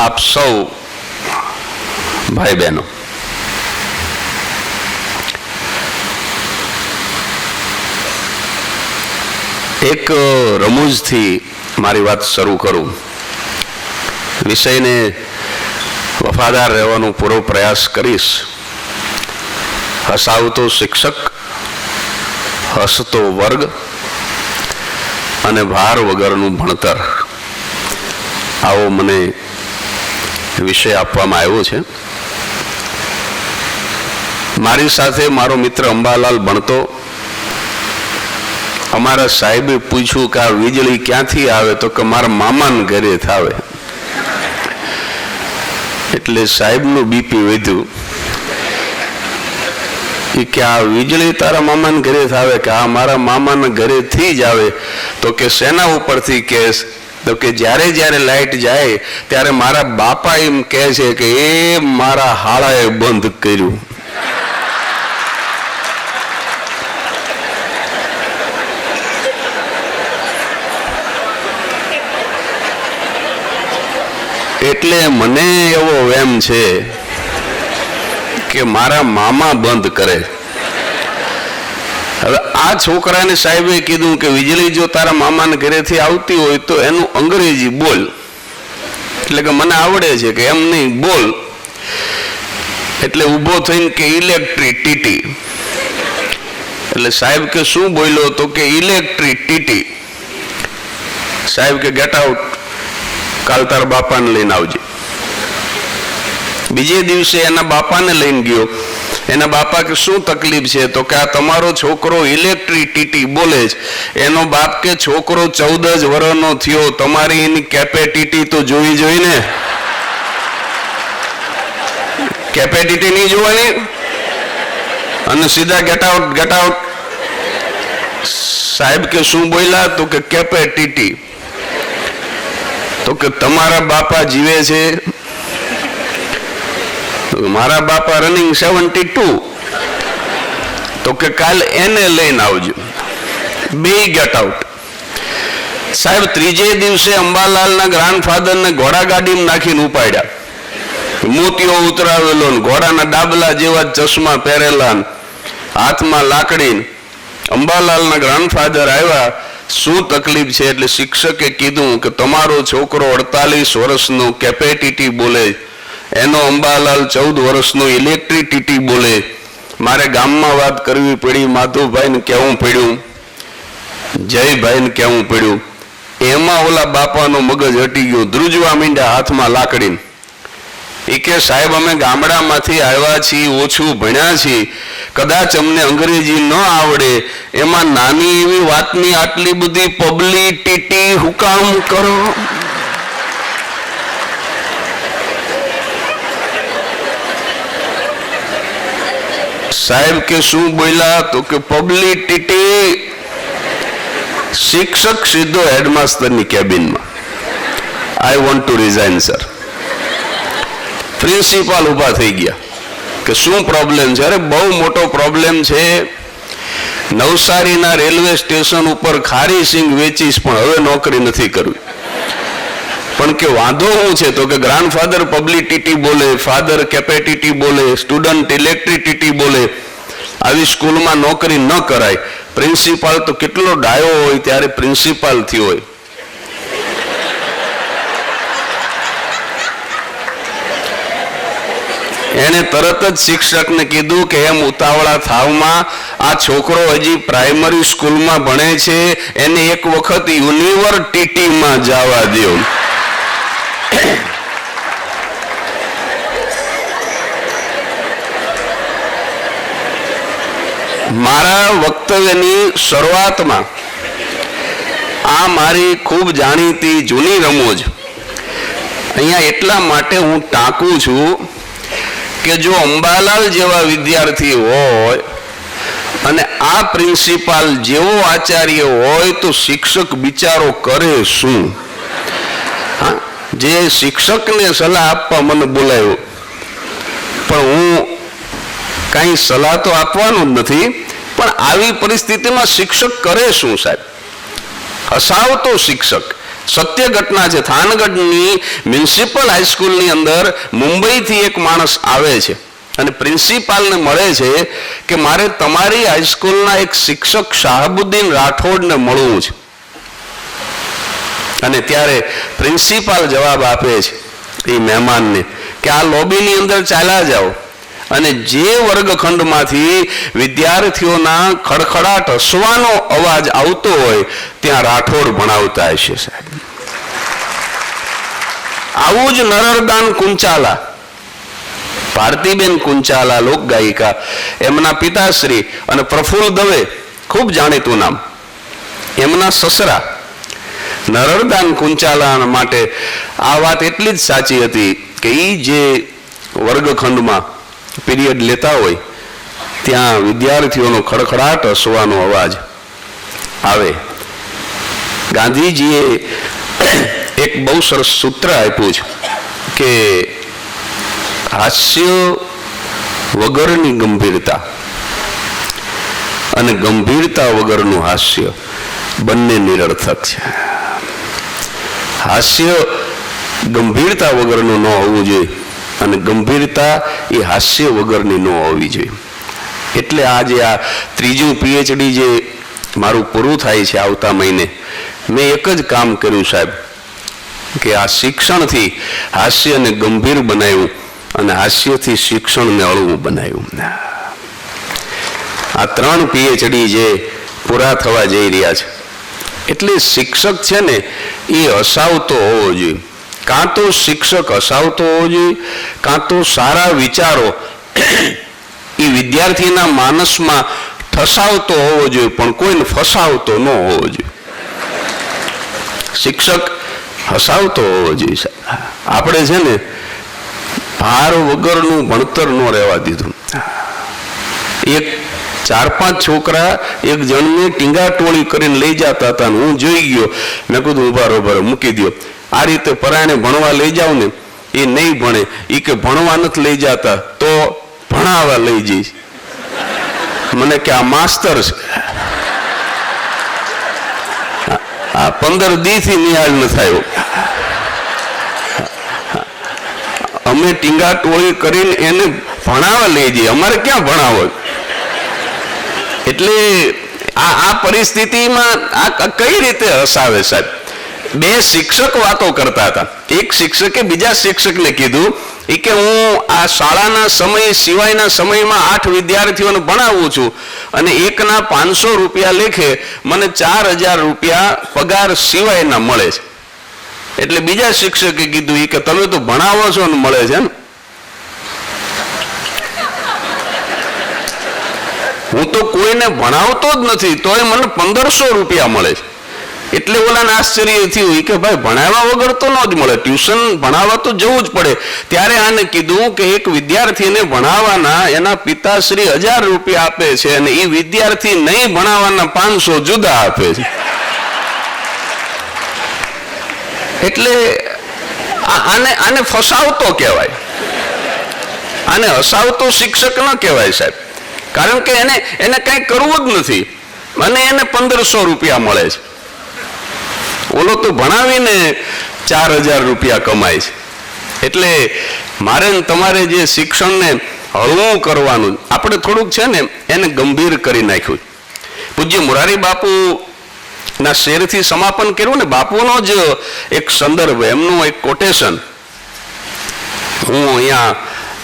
આપ સૌ ભાઈ બહેનો, એક રમૂજથી મારી વાત શરૂ કરું. વિષયને વફાદાર રહેવાનો પૂરો પ્રયાસ કરીશ. હસાવતો શિક્ષક, હસતો વર્ગ અને ભાર વગરનું ભણતર, આવો મને વિષય આપવામાં આવ્યો છે. મારી સાથે મારો મિત્ર અંબાલાલ ભણતો. અમારા સાહેબે પૂછ્યું કે આ વીજળી ક્યાંથી આવે, તો કે મારા મામાને ઘરે થાવે. એટલે સાહેબનું બીપી વધ્યું કે આ વીજળી તારા મામાને ઘરે થાવે, કે આ મારા મામાના ઘરેથી જ આવે. તો કે શેના ઉપરથી કેસ, તો કે જ્યારે જ્યારે લાઈટ જાય ત્યારે મારા બાપા એમ કહે છે કે એ મારા હાળાએ બંધ કર્યું. એટલે મને એવો વેમ છે કે મારા મામા બંધ કરે. હવે આ છોકરાને સાહેબે કીધું કે વીજળી જો તારા મામાને ઘરેથી આવતી હોય તો એનું અંગ્રેજી બોલ. એટલે કે મને આવડે છે કે એમ નહીં બોલ. એટલે ઊભો થઈને કે ઇલેક્ટ્રિસિટી. એટલે સાહેબ કે શું બોલ્યો? તો કે ઇલેક્ટ્રિસિટી. સાહેબ કે ગેટ આઉટ, કાલ તારા બાપાને લઈને આવજે. બીજે દિવસે એના બાપાને લઈને ગયો. એના બાપા કે શું તકલીફ છે? તો કે આ તમારો છોકરો ઇલેક્ટ્રિસિટી બોલે છે. એનો બાપ કે છોકરો 14 જ વર્ષનો થયો, તમારી એની કેપેસિટી તો જોઈ જોઈને. કેપેસિટી નહીં જોવાની અને સીધા ગેટ આઉટ, ગેટ આઉટ. સાહેબ કે શું બોલ્યા? તો કે કેપેસિટી. તો કે તમારા બાપા જીવે છે? મારા બાપા રનિંગ 72. તો કે કાલ એને લઈને આવજો. બે ગેટ આઉટ. સાહેબ ત્રીજે દિવસે અંબાલાલના ગ્રાન્ડફાધરને ઘોડાગાડીમાં નાખીને ઉપાડ્યા. મોતીઓ ઉતરાવેલો, ઘોડાના ડાબલા જેવા ચશ્મા પહેરેલા, હાથમાં લાકડી. અંબાલાલના ગ્રાન્ડફાધર આવ્યા, શું તકલીફ છે? એટલે શિક્ષકે કીધું કે તમારો છોકરો 48 વર્ષનો કેપેસિટી બોલે, એનો અંબાલાલ 14 વર્ષનો ઇલેક્ટ્રિસિટી બોલે. મારે ગામમાં વાત કરવી પડી, માધુભાઈને કહેવું પડ્યું, જયભાઈને કહેવું પડ્યું. એમાં ઓલા બાપાનો મગજ હટી ગયો, ધ્રુજવા માંડ્યા હાથમાં લાકડી. એ કે સાહેબ અમે ગામડામાંથી આવ્યા છીએ, ઓછું ભણ્યા છીએ, કદાચ અમને અંગ્રેજી ન આવડે, એમાં નાની એવી વાતની આટલી બધી પબ્લિસિટી હુકામ કરો? સાહેબ કે શું બોલ્યા? તો કે પબ્લિસિટી. શિક્ષક સીધો હેડમાસ્ટરની કેબિનમાં, I want to resign sir. Principal ઉભા થઈ ગયા કે શું પ્રોબ્લેમ છે? અરે બહુ મોટો પ્રોબ્લેમ છે, નવસારીના રેલવે સ્ટેશન ઉપર ખારી સિંગ વેચીશ પણ હવે નોકરી નથી કરવી. પણ કે વાંધો શું છે? તો કે ગ્રાન્ડફાધર પબ્લિસિટી બોલે, ફાધર કેપેસિટી બોલે, સ્ટુડન્ટ ઇલેક્ટ્રિસિટી બોલે, આવી સ્કૂલમાં નોકરી ન કરાય. પ્રિન્સિપાલ તો કેટલો ડાયો હોય ત્યારે પ્રિન્સિપાલ થયો હોય. એને તરત જ શિક્ષકને કીધું કે એમ ઉતાવળા થાવમાં આ છોકરો હજી પ્રાઇમરી સ્કૂલમાં ભણે છે, એને એક વખત યુનિવર્સિટીમાં જવા દો. મારા વક્તવ્યની શરૂઆતમાં આ મારી ખૂબ જાણીતી જૂની રમૂજ અહીંયા એટલા માટે હું ટાંકું છું કે જો અંબાલાલ જેવા વિદ્યાર્થી હોય અને આ પ્રિન્સિપાલ જેવો આચાર્ય હોય તો શિક્ષક બિચારો કરે શું? જે શિક્ષકને સલાહ આપવા મને બોલાવ્યો, પણ હું કાંઈ સલાહ તો આપવાનો જ નથી, પણ આવી પરિસ્થિતિમાં શિક્ષક કરે શું સાહેબ? હસાવતો શિક્ષક. સત્ય ઘટના છે, થાનગઢની મ્યુનિસિપલ હાઈસ્કૂલની અંદર મુંબઈથી એક માણસ આવે છે અને પ્રિન્સિપાલને મળે છે કે મારે તમારી હાઈસ્કૂલના એક શિક્ષક શાહબુદ્દીન રાઠોડને મળવું છે. અને ત્યારે પ્રિન્સિપાલ જવાબ આપે છે એ મહેમાનને કે આ લોબીની અંદર ચાલ્યા જાઓ અને જે વર્ગખંડમાંથી વિદ્યાર્થીઓના ખડખડાટ હસવાનો અવાજ આવતો હોય ત્યાં રાઠોડ ભણાવતા હશે સાહેબ. આવું જ નરરદાન કુંચાલા, ભારતીબેન કુંચાલા લોકગાયિકા, એમના પિતાશ્રી અને પ્રફુલ્લ દવે, ખૂબ જાણીતું નામ, એમના સસરા નરરદાન કુંચાલા માટે આ વાત એટલી જ સાચી હતી કે એ જે વર્ગખંડમાં પીરિયડ લેતા હોય ત્યાં વિદ્યાર્થીઓનો ખડખડાટ હસવાનો અવાજ આવે. ગાંધીજીએ એક બહુ સરસ સૂત્ર આપ્યું છે કે હાસ્ય વગરની ગંભીરતા અને ગંભીરતા વગરનું હાસ્ય બંને નિરર્થક છે. હાસ્ય ગંભીરતા વગરનું ન હોવું જોઈએ અને ગંભીરતા એ હાસ્ય વગરની ન હોવી જોઈએ. એટલે આજે આ ત્રીજું પીએચડી જે મારું પૂરું થાય છે આવતા મહિને, મેં એક જ કામ કર્યું સાહેબ કે આ શિક્ષણથી હાસ્યને ગંભીર બનાવ્યું અને હાસ્યથી શિક્ષણને હળવું બનાવ્યું. આ 3 PhD જે પૂરા થવા જઈ રહ્યા છે, એટલે શિક્ષક છે ને એ હસાવતો હોવો જોઈએ. કાં તો શિક્ષક હસાવતો હોવો જોઈએ, કાં તો સારા વિચારો એ વિદ્યાર્થીના માનસમાં ઠસાવતો હોવો જોઈએ, પણ કોઈને ફસાવતો ન હોવો જોઈએ. શિક્ષક હસાવતો હોવો જોઈએ. આપણે છે ને ભાર વગરનું ભણતર ન રહેવા દીધું. એક 4-5 છોકરા એક જણને ટીંગા ટોળી કરીને લઈ જતા હતા, હું જોઈ ગયો. મેં કીધું ઉભા મૂકી દો. આ રીતે પરાયણે ભણવા લઈ જાવ ને, એ નહીં ભણે. એ કે ભણવા નથી લઈ જતા તો ભણાવવા લઈ જઈશ. મને કે આ માસ્તર છે. આ 15 દીથી નિહાળ ન થયો. અમે ટીંગા ટોળી કરીને એને ભણાવવા લઈ જઈએ, અમારે ક્યાં ભણાવો. એટલે આ પરિસ્થિતિમાં આ કઈ રીતે હસાવે સાહેબ? 2 શિક્ષક વાતો કરતા હતા. એક શિક્ષકે બીજા શિક્ષકને કીધું કે હું આ શાળાના સમય સિવાયના સમયમાં 8 વિદ્યાર્થીઓને ભણાવું છું અને એકના 500 રૂપિયા લેખે મને 4000 રૂપિયા પગાર સિવાયના મળે છે. એટલે બીજા શિક્ષકે કીધું કે તમે તો ભણાવો છો ને મળે છે ને. હું તો કોઈને ભણાવતો જ નથી તોય મને 1500 રૂપિયા મળે છે. એટલે ઓલાને આશ્ચર્ય થયું કે ભાઈ ભણાવવા વગર તો ન જ મળે, ટ્યુશન ભણાવવા તો જવું જ પડે. ત્યારે આને કીધું કે એક વિદ્યાર્થીને ભણાવવાના એના પિતાશ્રી 1000 રૂપિયા આપે છે અને એ વિદ્યાર્થી નહીં ભણાવવાના 500 જુદા આપે છે. એટલે આને ફસાવતો કહેવાય, આને હસાવતો શિક્ષક ન કહેવાય સાહેબ. કારણ કે એને કંઈ કરવું જ નથી અને એને 1500 રૂપિયા મળે છે. ઓલો તો ભણાવીને 4000 રૂપિયા કમાય છે. એટલે મારે તમારે જે શિક્ષણને હળવું કરવાનું, આપણે થોડુંક છે ને એને ગંભીર કરી નાખ્યું. પૂજ્ય મોરારી બાપુ ના શેરથી સમાપન કર્યું ને, બાપુનો જ એક સંદર્ભ, એમનું એક કોટેશન હું અહીંયા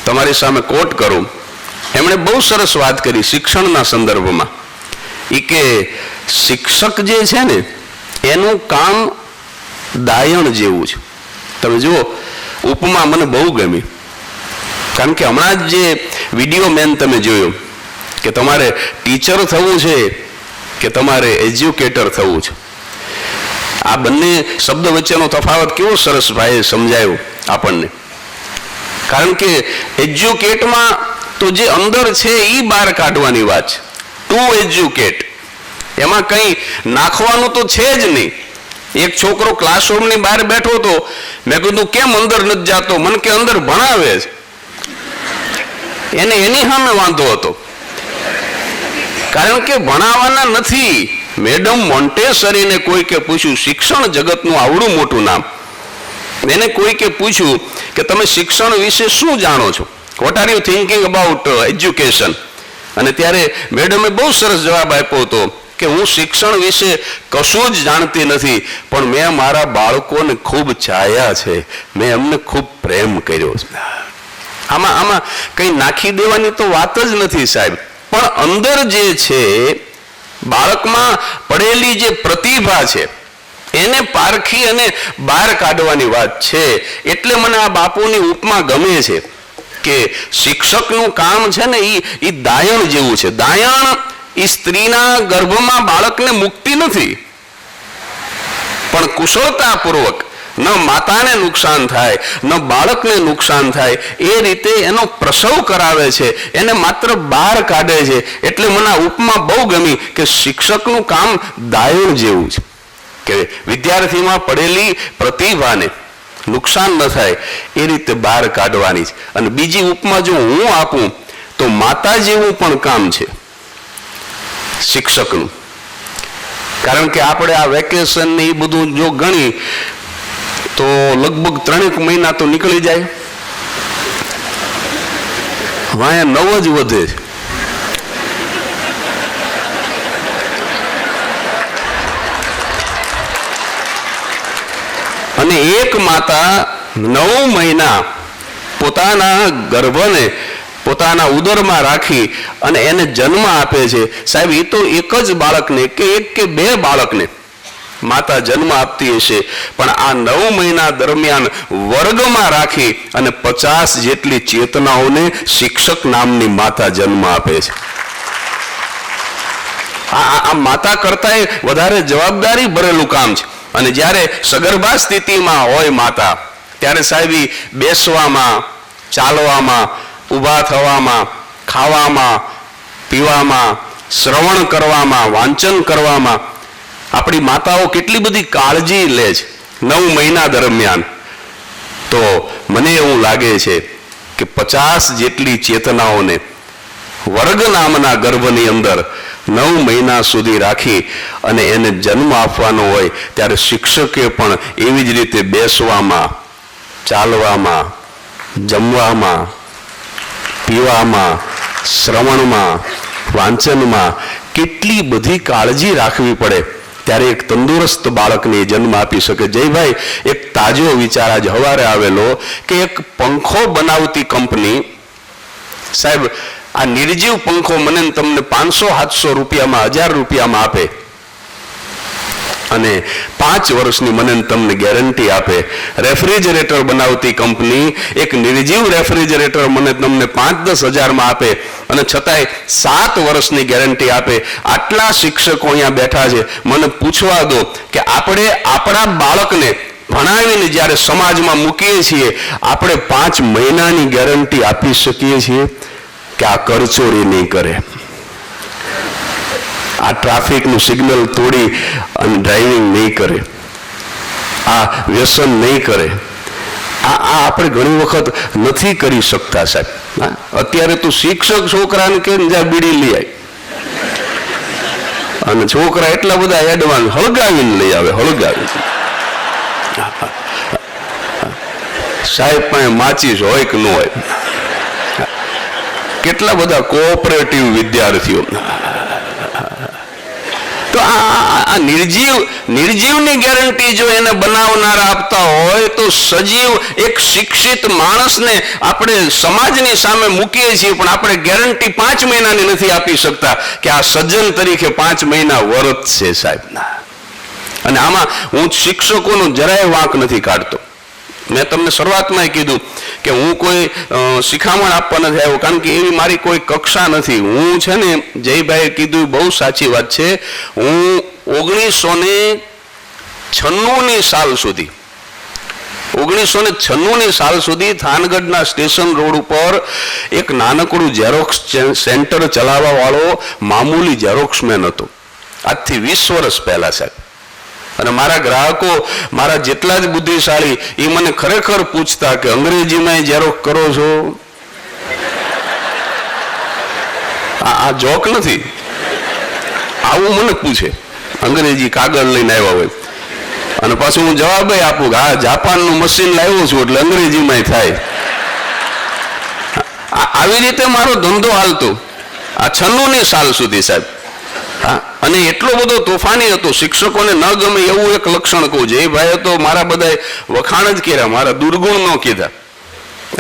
તમારી સામે કોટ કરું. એમણે બહુ સરસ વાત કરી શિક્ષણના સંદર્ભમાં. એ કે શિક્ષક જે છે ને એનું કામ દાયણ જેવું છે. તમે જુઓ, ઉપમા મને બહુ ગમી. કારણ કે હમણાં જ જે વિડીયો મેન તમે જોયો કે તમારે ટીચર થવું છે કે તમારે એજ્યુકેટર થવું છે, આ બંને શબ્દ વચ્ચેનો તફાવત કેવો સરસ ભાઈએ સમજાયો આપણને. કારણ કે એજ્યુકેટમાં તો જે અંદર છે એ બહાર કાઢવાની વાત છે. ટુ એજ્યુકેટ એમાં કંઈ નાખવાનું તો છે જ નહીં. એક છોકરો ક્લાસરૂમની બહાર બેઠો હતો, મેં કીધું કેમ અંદર નથી જાતો? મને કે અંદર ભણાવે છે. એને એની સામે વાંધો હતો, કારણ કે ભણાવવાના નથી. મેડમ મોન્ટેસરીને કોઈકે પૂછ્યું, શિક્ષણ જગતનું આવડું મોટું નામ, એને કોઈકે પૂછ્યું કે તમે શિક્ષણ વિશે શું જાણો છો? What are you thinking about education? અને ત્યારે મેડમે બહુ સરસ જવાબ આપ્યો હતો કે હું શિક્ષણ વિશે કશું જ જાણતી નથી, પણ મેં મારા બાળકોને ખૂબ ચાહ્યા છે, મેં એમને ખૂબ પ્રેમ કર્યો છે. આમાં કંઈ નાખી દેવાની તો વાત જ નથી સાહેબ. પણ અંદર જે છે બાળકમાં પડેલી જે પ્રતિભા છે એને પારખી અને બહાર કાઢવાની વાત છે. એટલે મને આ બાપુની ઉપમા ગમે છે કે શિક્ષકનું કામ છે ને એ દાયણ જેવું છે. દાયણ એ સ્ત્રીના ગર્ભમાં બાળકને મુકતી નથી, પણ કુશળતાપૂર્વક ન માતાને નુકસાન થાય ન બાળકને નુકસાન થાય એ રીતે એનો પ્રસવ કરાવે છે, એને માત્ર બહાર કાઢે છે. એટલે મને આ ઉપમા બહુ ગમી કે શિક્ષકનું કામ દાયણ જેવું છે કે વિદ્યાર્થીમાં પડેલી પ્રતિભાને નુકસાન ન થાય એ રીતે બહાર કાઢવાની છે. અને બીજી ઉપમા જો હું આપું તો માતા જેવું પણ કામ છે શિક્ષકનું. કારણ કે આપણે આ વેકેશન ને એ બધું જો ગણી તો લગભગ 3 મહિના તો નીકળી જાય, વાયા 9 જ વધે છે. અને એક માતા 9 મહિના પોતાના ગર્ભને પોતાના ઉદરમાં રાખી અને એને જન્મ આપે છે. સાહેબ, એ તો એક જ બાળકને કે એક કે બે બાળકને માતા જન્મ આપતી હશે, પણ આ 9 મહિના દરમિયાન વર્ગમાં રાખી અને 50 જેટલી ચેતનાઓને શિક્ષક નામની માતા જન્મ આપે છે. આ માતા કરતા વધારે જવાબદારી ભરેલું કામ છે. અને જ્યારે સગર્ભા સ્થિતિમાં હોય માતા, ત્યારે સાહેબ બેસવામાં, ચાલવામાં, ઊભા થવામાં, ખાવામાં, પીવામાં, શ્રવણ કરવામાં, વાંચન કરવામાં આપણી માતાઓ કેટલી બધી કાળજી લે છે 9 મહિના દરમિયાન. તો મને એવું લાગે છે કે 50 જેટલી ચેતનાઓને વર્ગ નામના ગર્ભની અંદર 9 મહિના સુધી રાખી અને એને જન્મ આપવાનો હોય, ત્યારે શિક્ષકે પણ એવી જ રીતે બેસવામાં, ચાલવામાં, જમવામાં, પીવામાં, શ્રવણમાં, વાંચનમાં કેટલી બધી કાળજી રાખવી પડે, ત્યારે એક તંદુરસ્ત બાળકને જન્મ આપી શકે. જયભાઈ, એક તાજો વિચાર આજ સવારે આવેલો કે એક પંખો બનાવતી કંપની, સાહેબ આ નિર્જીવ પંખો મને તમને 500-700 રૂપિયામાં, 1000 રૂપિયામાં આપે અને 5 વર્ષની મને તમને ગેરંટી આપે. રેફ્રિજરેટર બનાવતી કંપની એક નિર્જીવ રેફ્રિજરેટર મને તમને 5-10 હજારમાં આપે અને છતાંય 7 વર્ષની ગેરંટી આપે. આટલા શિક્ષકો અહીંયા બેઠા છે. મને પૂછવા દો કે આપણે આપણા બાળકને ભણાવીને જ્યારે સમાજમાં મૂકીએ છીએ, આપણે 5 મહિનાની ગેરંટી આપી શકીએ છીએ કે આ કરચોરી નહીં કરે, આ ટ્રાફિકનું સિગ્નલ તોડી અને ડ્રાઇવિંગ નહીં કરે, આ વ્યસન નહીં કરે? આ આપણે ઘણી વખત નથી કરી શકતા સાહેબ. અત્યારે તો શિક્ષક છોકરાને કે જા બીડી લઈ આવી, અને છોકરા એટલા બધા એડવાન્સ હળગાવીને લઈ આવે, હળગાવી. સાહેબ પાસે માચીસ હોય કે ન હોય? કેટલા બધા કોઓપરેટિવ વિદ્યાર્થીઓ. તો આ નિર્જીવની ગેરંટી જો એને બનાવનારા આપતા હોય, તો સજીવ એક શિક્ષિત માણસને આપણે સમાજની સામે મૂકીએ છીએ, પણ આપણે ગેરંટી 5 મહિનાની નથી આપી શકતા કે આ સજ્જન તરીકે 5 મહિના વર્તશે સાહેબ. અને આમાં હું શિક્ષકોનો જરાય વાંક નથી કાઢતો. મેં તમને શરૂઆતમાં કીધું કે હું કોઈ શિખામણ આપવા નથી આવ્યો, કારણ કે એવી મારી કોઈ કક્ષા નથી. હું છે ને, જયભાઈએ કીધું બહુ સાચી વાત છે, હું 1996ની સાલ સુધી થાનગઢના સ્ટેશન રોડ ઉપર એક નાનકડું ઝેરોક્સ સેન્ટર ચલાવવા વાળો મામૂલી ઝેરોક્સમેન હતો. આજથી 20 વર્ષ પહેલા સાહેબ. અને મારા ગ્રાહકો, મારા જેટલા જ બુદ્ધિશાળી, એ મને ખરેખર પૂછતા કે અંગ્રેજીમાં ઝેરોક્સ કરો છો? આ જોક નથી, આવું મને પૂછે. અંગ્રેજી કાગળ લઈને આવ્યા હોય અને પાછું હું જવાબ આપું કે હા, જાપાનનું મશીન લાવ્યો છું એટલે અંગ્રેજીમાં થાય. આવી રીતે મારો ધંધો હાલતો આ 96ની સાલ સુધી સાહેબ. અને એટલો બધો તોફાની હતો, શિક્ષકોને ન ગમે એવું એક લક્ષણ કહું છે. એ ભાઈએ તો મારા બધા વખાણ જ કર્યા, મારા દુર્ગુણ ન કીધા,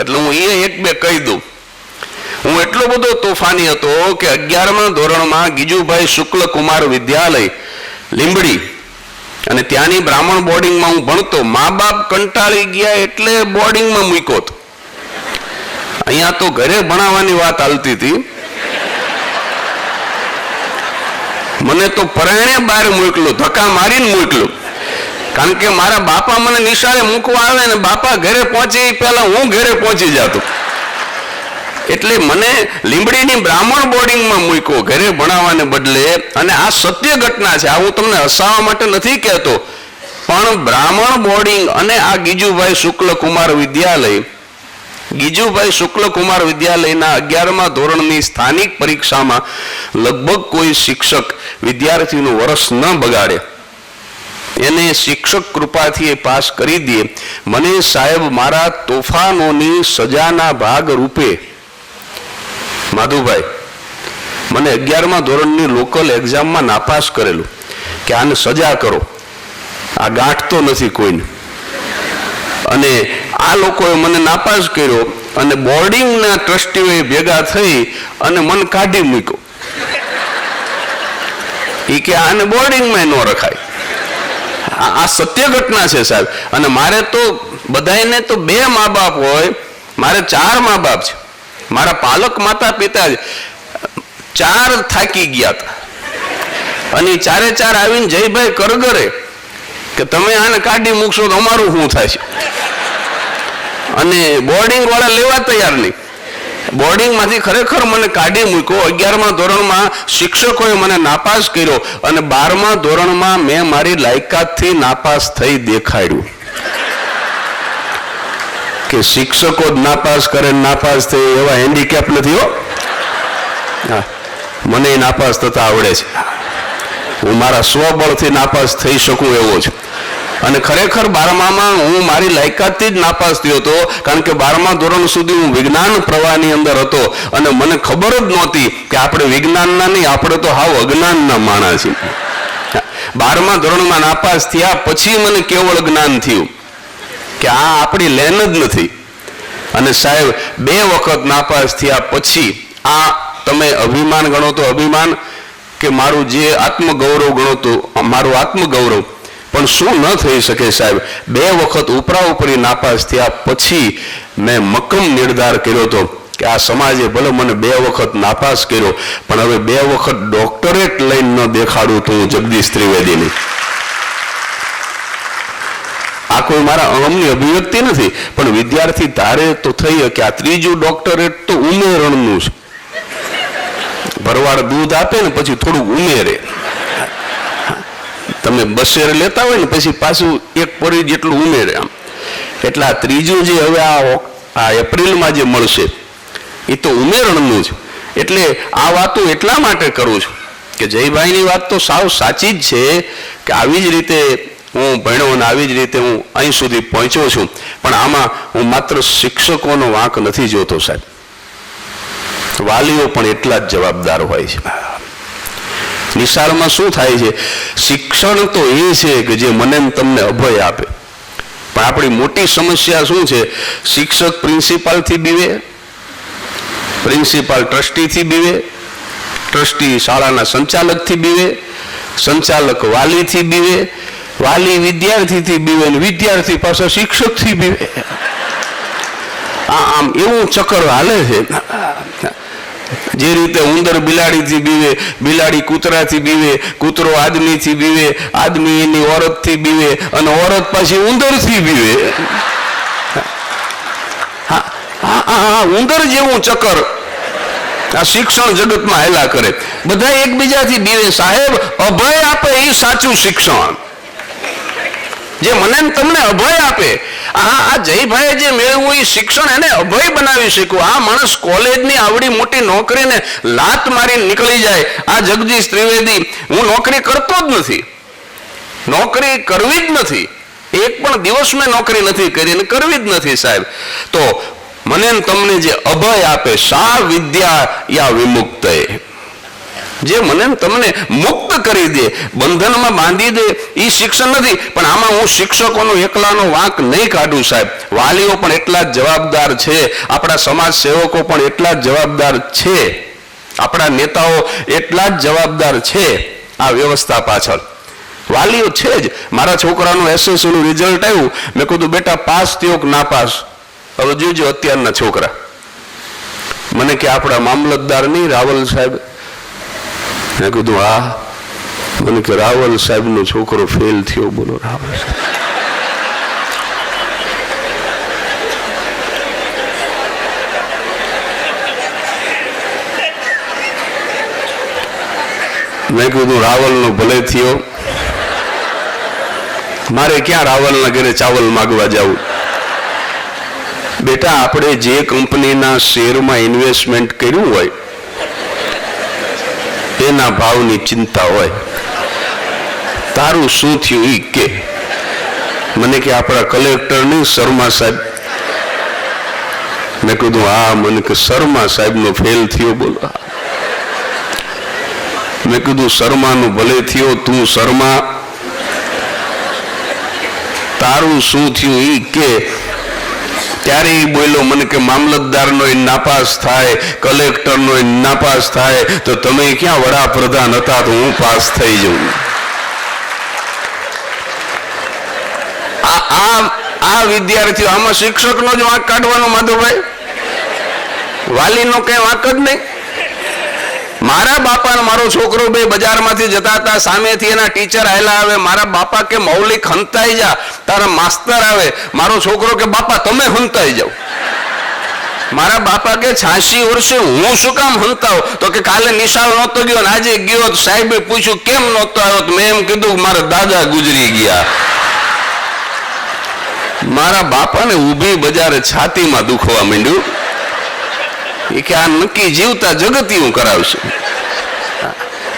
એટલે હું એ 1-2 કહી દઉં. હું એટલો બધો તોફાની હતો કે 11મા ધોરણમાં ગીજુભાઈ શુક્લ કુમાર વિદ્યાલય લીંબડી, અને ત્યાંની બ્રાહ્મણ બોર્ડિંગમાં હું ભણતો. મા બાપ કંટાળી ગયા એટલે બોર્ડિંગમાં મૂક્યો હતો. અહીંયા તો ઘરે ભણાવવાની વાત હાલતી હતી. મને તો પરણે બહાર મોકલો, ધક્કા મારીને મોકલો, કારણ કે મારા બાપા મને નિશાળે મૂકવા આવે ને બાપા ઘરે પહોંચે પહેલા હું ઘરે પહોંચી જતો. એટલે મને લીંબડીની બ્રાહ્મણ બોર્ડિંગમાં મૂક્યો ઘરે ભણાવવાને બદલે. અને આ સત્ય ઘટના છે, આ હું તમને હસાવવા માટે નથી કહેતો, પણ બ્રાહ્મણ બોર્ડિંગ અને આ ગીજુભાઈ શુક્લ કુમાર વિદ્યાલયના 11મા ધોરણની સ્થાનિક પરીક્ષામાં લગભગ કોઈ શિક્ષક વિદ્યાર્થીનું વર્ષ ન બગાડે, એને શિક્ષક કૃપાથી એ પાસ કરી દે. મને સાહેબ મારા તોફાનોની સજાના ભાગ રૂપે માધુભાઈ મને 11મા ધોરણની લોકલ એક્ઝામમાં નાપાસ કરેલું કે આને સજા કરો, આ ગાંઠતો નથી કોઈને. અને આ લોકોએ મને નાપાસ કર્યો અને બોર્ડિંગના ટ્રસ્ટીઓએ ભેગા થઈ અને મને કાઢી મૂક્યો. એ કે આને બોર્ડિંગમાં ન રખાય. આ સત્ય ઘટના છે સાહેબ. અને મારે તો બધાને તો 2 મા બાપ હોય, મારે 4 મા બાપ છે. મારા પાલક માતા પિતા 4 થાકી ગયા હતા અને 4 આવીને જયભાઈ કરગરે કે તમે આને કાઢી મૂકશો તો અમારું શું થાય છે. અને બોર્ડિંગ વાળા લેવા તૈયાર નહીં. બોર્ડિંગમાંથી ખરેખર મને કાઢી મૂક્યો. 11મા ધોરણમાં શિક્ષકોએ મને નાપાસ કર્યો અને 12મા ધોરણમાં મેં મારી લાયકાતથી નાપાસ થઈ દેખાડ્યું કે શિક્ષકો જ નાપાસ કરે, નાપાસ થઈ એવા હેન્ડીકેપ નથી હો. મને નાપાસ થતા આવડે છે. હું મારા સ્વબળથી નાપાસ થઈ શકું એવો છું. અને ખરેખર 12મામાં હું મારી લાયકાતથી જ નાપાસ થયો હતો, કારણ કે 12મા ધોરણ સુધી હું વિજ્ઞાન પ્રવાહની અંદર હતો અને મને ખબર જ નહોતી કે આપણે વિજ્ઞાનના નહીં, આપણે તો હાવ અજ્ઞાનના માણસ છીએ. 12મા ધોરણમાં નાપાસ થયા પછી મને કેવળ જ્ઞાન થયું કે આ આપણી લેન જ નથી. અને સાહેબ 2 વખત નાપાસ થયા પછી આ તમે અભિમાન ગણો તો અભિમાન, કે મારું જે આત્મગૌરવ ગણો તો મારું આત્મગૌરવ, પણ શું ન થઈ શકે સાહેબ. 2 વખત ઉપરા ઉપરી નાપાસ થયા પછી મેં મક્કમ નિર્ધાર કર્યો હતો કે આ સમાજે ભલે મને 2 વખત નાપાસ કર્યો, પણ હવે 2 વખત ડોક્ટરેટ લઈને ન દેખાડું તો હું જગદીશ ત્રિવેદીની. આ કોઈ મારા અહમની અભિવ્યક્તિ નથી, પણ વિદ્યાર્થી ધારે તો થઈ કે આ 3જું ડોક્ટરેટ તો ઉમેરણનું છે. ભરવાડ દૂધ આપે ને પછી થોડું ઉમેરે. તમે 2 શેર લેતા હોય ને પછી પાછું 1 પરી જેટલું ઉમેરે આમ. એટલે આ 3જું જે હવે આ એપ્રિલમાં જે મળશે એ તો ઉમેરણનું છે. એટલે આ વાતો એટલા માટે કરું છું કે જયભાઈની વાત તો સાવ સાચી જ છે કે આવી જ રીતે હું ભણ્યો અને આવી જ રીતે હું અહીં સુધી પહોંચ્યો છું. પણ આમાં હું માત્ર શિક્ષકોનો વાંક નથી જોતો સાહેબ, વાલીઓ પણ એટલા જ જવાબદાર હોય છે. નિશાળમાં શું થાય છે, શિક્ષણ તો એ છે કે જે મને તમને અભય આપે, પણ આપણી મોટી સમસ્યા શું છે, શિક્ષક પ્રિન્સિપાલથી બીવે, પ્રિન્સિપાલ ટ્રસ્ટીથી બીવે, ટ્રસ્ટી શાળાના સંચાલકથી બીવે, સંચાલક વાલીથી બીવે, વાલી વિદ્યાર્થીથી બીવે અને વિદ્યાર્થી પાછા શિક્ષકથી બીવે. આમ એવું ચક્કર હાલે છે. જે રીતે ઉંદર બિલાડીથી બીવે, બિલાડી કૂતરાથી બીવે, કૂતરો આદમીથી બીવે, આદમી એની ઓરતથી બીવે અને ઓરત પાછી ઉંદરથી બીવે. ઉંદર જેવું ચક્કર આ શિક્ષણ જગતમાં હેલા કરે. બધા એકબીજાથી બીવે. સાહેબ અભય આપે એ સાચું શિક્ષણ, જે મને તમને અભય આપે. આ જયભાઈ જે મેળવું એ શિક્ષણ એને અભય બનાવી શક્યું. આ માણસ કોલેજની આવડી મોટી નોકરીને લાત મારીને નીકળી જાય. આ જગદીશ ત્રિવેદી, હું નોકરી કરતો જ નથી, નોકરી કરવી જ નથી, એક પણ દિવસ મેં નોકરી નથી કરી અને કરવી જ નથી સાહેબ. તો મને તમને જે અભય આપે, સા વિદ્યા યા વિમુક્ત, જે મને તમને મુક્ત કરી દે, બંધનમાં બાંધી દે, એ શિક્ષણ નથી. પણ આમાં હું શિક્ષકોનો એકલાનો વાંક નહીં કાઢું સાહેબ. વાલીઓ પણ એટલા જ જવાબદાર છે, આપણા સમાજ સેવકો પણ એટલા જ જવાબદાર છે, આપણા નેતાઓ એટલા જ જવાબદાર છે આ વ્યવસ્થા પાછળ. વાલીઓ છે જ. મારા છોકરાનું એસએસસીનું રિઝલ્ટ આવ્યું, મેં કીધું બેટા પાસ થયો કે ના પાસ. હવે જોજો અત્યારના છોકરા મને કે આપણા મામલતદાર નહીં રાવલ સાહેબ. મેં કીધું હા. મને કે રાવલ સાહેબનો છોકરો ફેલ થયો. બોલો રાવલ સાહેબ. મેં કીધું રાવલનો ભલે થયો, મારે ક્યાં રાવલના ઘરે ચાવલ માગવા જવું. બેટા આપણે જે કંપનીના શેરમાં ઇન્વેસ્ટમેન્ટ કર્યું હોય એના ભાવની ચિંતા હોય. તારું શું થયું ઈ કે. મને કે આપણા કલેક્ટર નહીં શર્મા સાહેબ. મેં કીધું હા. મને કે શર્મા સાહેબનો ફેલ થયો. બોલો. મેં કીધું શર્માનું ભલે થયો, તું શર્મા તારું શું થયું ઈ કે. ત્યારે એ બોલ્યો મને કે મામલતદારનો નાપાસ થાય, કલેક્ટરનો નાપાસ થાય તો તમે ક્યાં વડાપ્રધાન હતા તો હું પાસ થઈ જાઉં. આ વિદ્યાર્થીઓ, આમાં શિક્ષકનો જ વાંક કાઢવાનો માધવભાઈ, વાલીનો કઈ વાંક જ નહીં. મારા બાપા ને મારો છોકરો બે બજારમાંથી જતા હતા, સામેથી એના ટીચર આયલા આવે, મારા બાપા કે મૌલિક હંતાઈ જા, તારા માસ્તર આવે, મારો છોકરો કે બાપા તમે હંતાઈ જાઓ. મારા બાપા કે 86 વર્ષે હું શું કામ હંતાવ? તો કે કાલે નિશાળ નહોતો ગયો ને આજે ગયો. સાહેબે પૂછ્યું કેમ નહોતો આવ્યો? મેં એમ કીધું મારા દાદા ગુજરી ગયા. મારા બાપાને ઊભી બજારે છાતીમાં દુખવા માંડ્યું કે આ નક્કી જીવતા જગતિયું કરાવશે.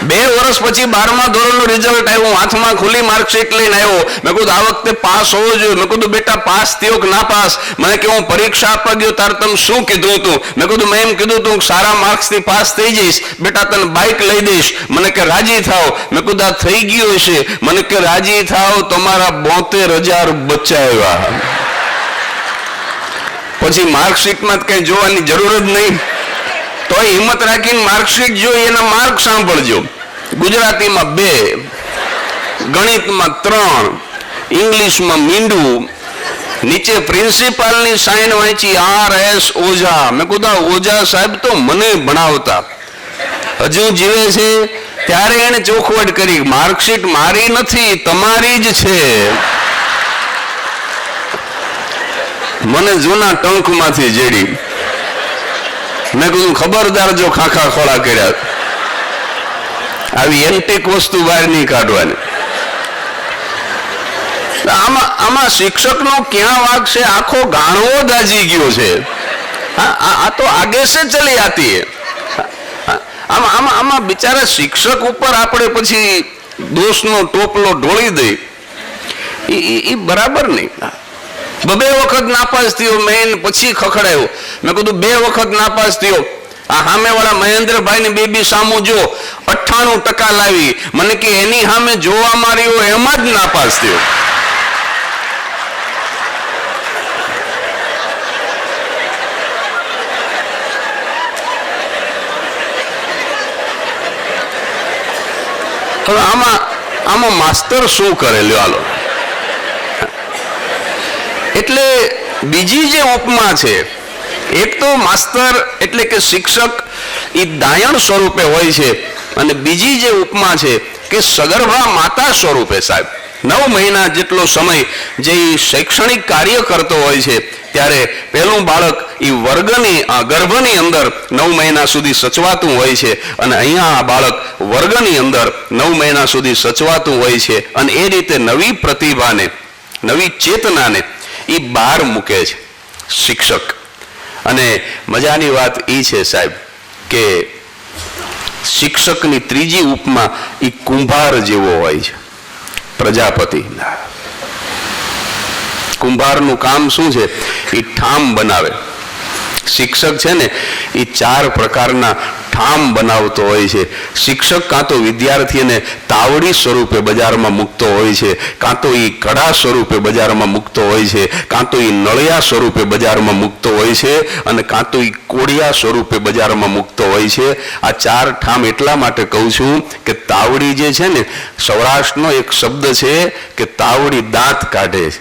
2 વર્ષ પછી 12મા ધોરણનું રિઝલ્ટ આવ્યું, હાથમાં ખુલ્લી માર્કશીટ લઈને આવ્યો. મેં કીધું આ વખતે પાસ હોવો જોઈએ. મેં કીધું બેટા પાસ થયો કે ના પાસ? મને કે હું પરીક્ષા આપવા ગયો તાર તમે શું કીધું હતું? મેં કીધું મેં એમ કીધું તું સારા માર્ક્સથી પાસ થઈ જઈશ, બેટા તને બાઇક લઈ દઈશ. મને કે રાજી થાવ. મેં કીધું આ થઈ ગયું હશે. મને કે રાજી થાવ, તમારા 72,000 બચાવ્યા. પછી માર્કશીટમાં કઈ જોવાની જરૂર જ નહીં. તો હિંમત રાખીને માર્કશીટ જોઈ, એના માર્ક સાંભળજો. ગુજરાતીમાં 2, ગણિતમાં 3, ઇંગ્લિશમાં મીંડું. નીચે પ્રિન્સિપાલની સાઇન વાંચી R.S. ઓઝા. મેં કીધું ઓઝા સાહેબ તો મને ભણાવતા, હજુ જીવે છે ત્યારે એને ચોખવટ કરી, માર્કશીટ મારી નથી તમારી જ છે. મને જૂના ટંકમાંથી જેડી. મેં કીધું ખબરદાર જો ખાખા ખોળા કર્યા, આવી એન્ટિક વસ્તુ બહાર નહીં કાઢવાની. આમાં શિક્ષકનો ક્યાં વાંક છે? આખો ગાણવો દાજી ગયો છે. આ તો આગે સે ચલી આતી હે. આમાં બિચારા શિક્ષક ઉપર આપણે પછી દોષનો ટોપલો ઢોળી દઈ, એ બરાબર નહીં. 2 વખત નાપાસ થયો, મેં પછી ખખડાયો. મેં કીધું 2 વખત નાપાસ થયો. આ સામેવાળા મહેન્દ્રભાઈ ની બેબી સામુ જો 98% લાવી. મને કે એની સામે જોવા માર્યો એમાં જ નાપાસ થયો. હવે આમાં માસ્તર શું કરે લ્યો હાલો. એટલે બીજી જે ઉપમા છે, એક તો માસ્તર એટલે કે શિક્ષક એ દાયણ સ્વરૂપે હોય છે, અને બીજી જે ઉપમા છે કે સગર્ભા માતા સ્વરૂપે. સાહેબ 9 મહિના જેટલો સમય જે શૈક્ષણિક કાર્ય કરતો હોય છે, ત્યારે પહેલું બાળક એ ગર્ભની અંદર 9 મહિના સુધી સચવાતું હોય છે, અને અહીંયા આ બાળક વર્ગની અંદર 9 મહિના સુધી સચવાતું હોય છે. અને એ રીતે નવી પ્રતિભાને, નવી ચેતનાને એ બહાર મૂકે છે શિક્ષક. અને મજાની વાત એ છે સાહેબ કે શિક્ષકની ત્રીજી ઉપમા એ કુંભાર જેવો હોય છે, પ્રજાપતિ. કુંભારનું કામ શું છે? એ ઠામ બનાવે. શિક્ષક છે ને એ 4 પ્રકારના ઠામ બનાવતો હોય છે. શિક્ષક કાં તો વિદ્યાર્થીને તાવડી સ્વરૂપે બજારમાં મૂકતો હોય છે, કાં તો એ કડા સ્વરૂપે બજારમાં મૂકતો હોય છે, કાં તો એ નળિયા સ્વરૂપે બજારમાં મૂકતો હોય છે, અને કાં તો એ કોડિયા સ્વરૂપે બજારમાં મૂકતો હોય છે. આ 4 ઠામ એટલા માટે કહું છું કે તાવડી જે છે ને, સૌરાષ્ટ્રનો એક શબ્દ છે કે તાવડી દાંત કાઢે છે.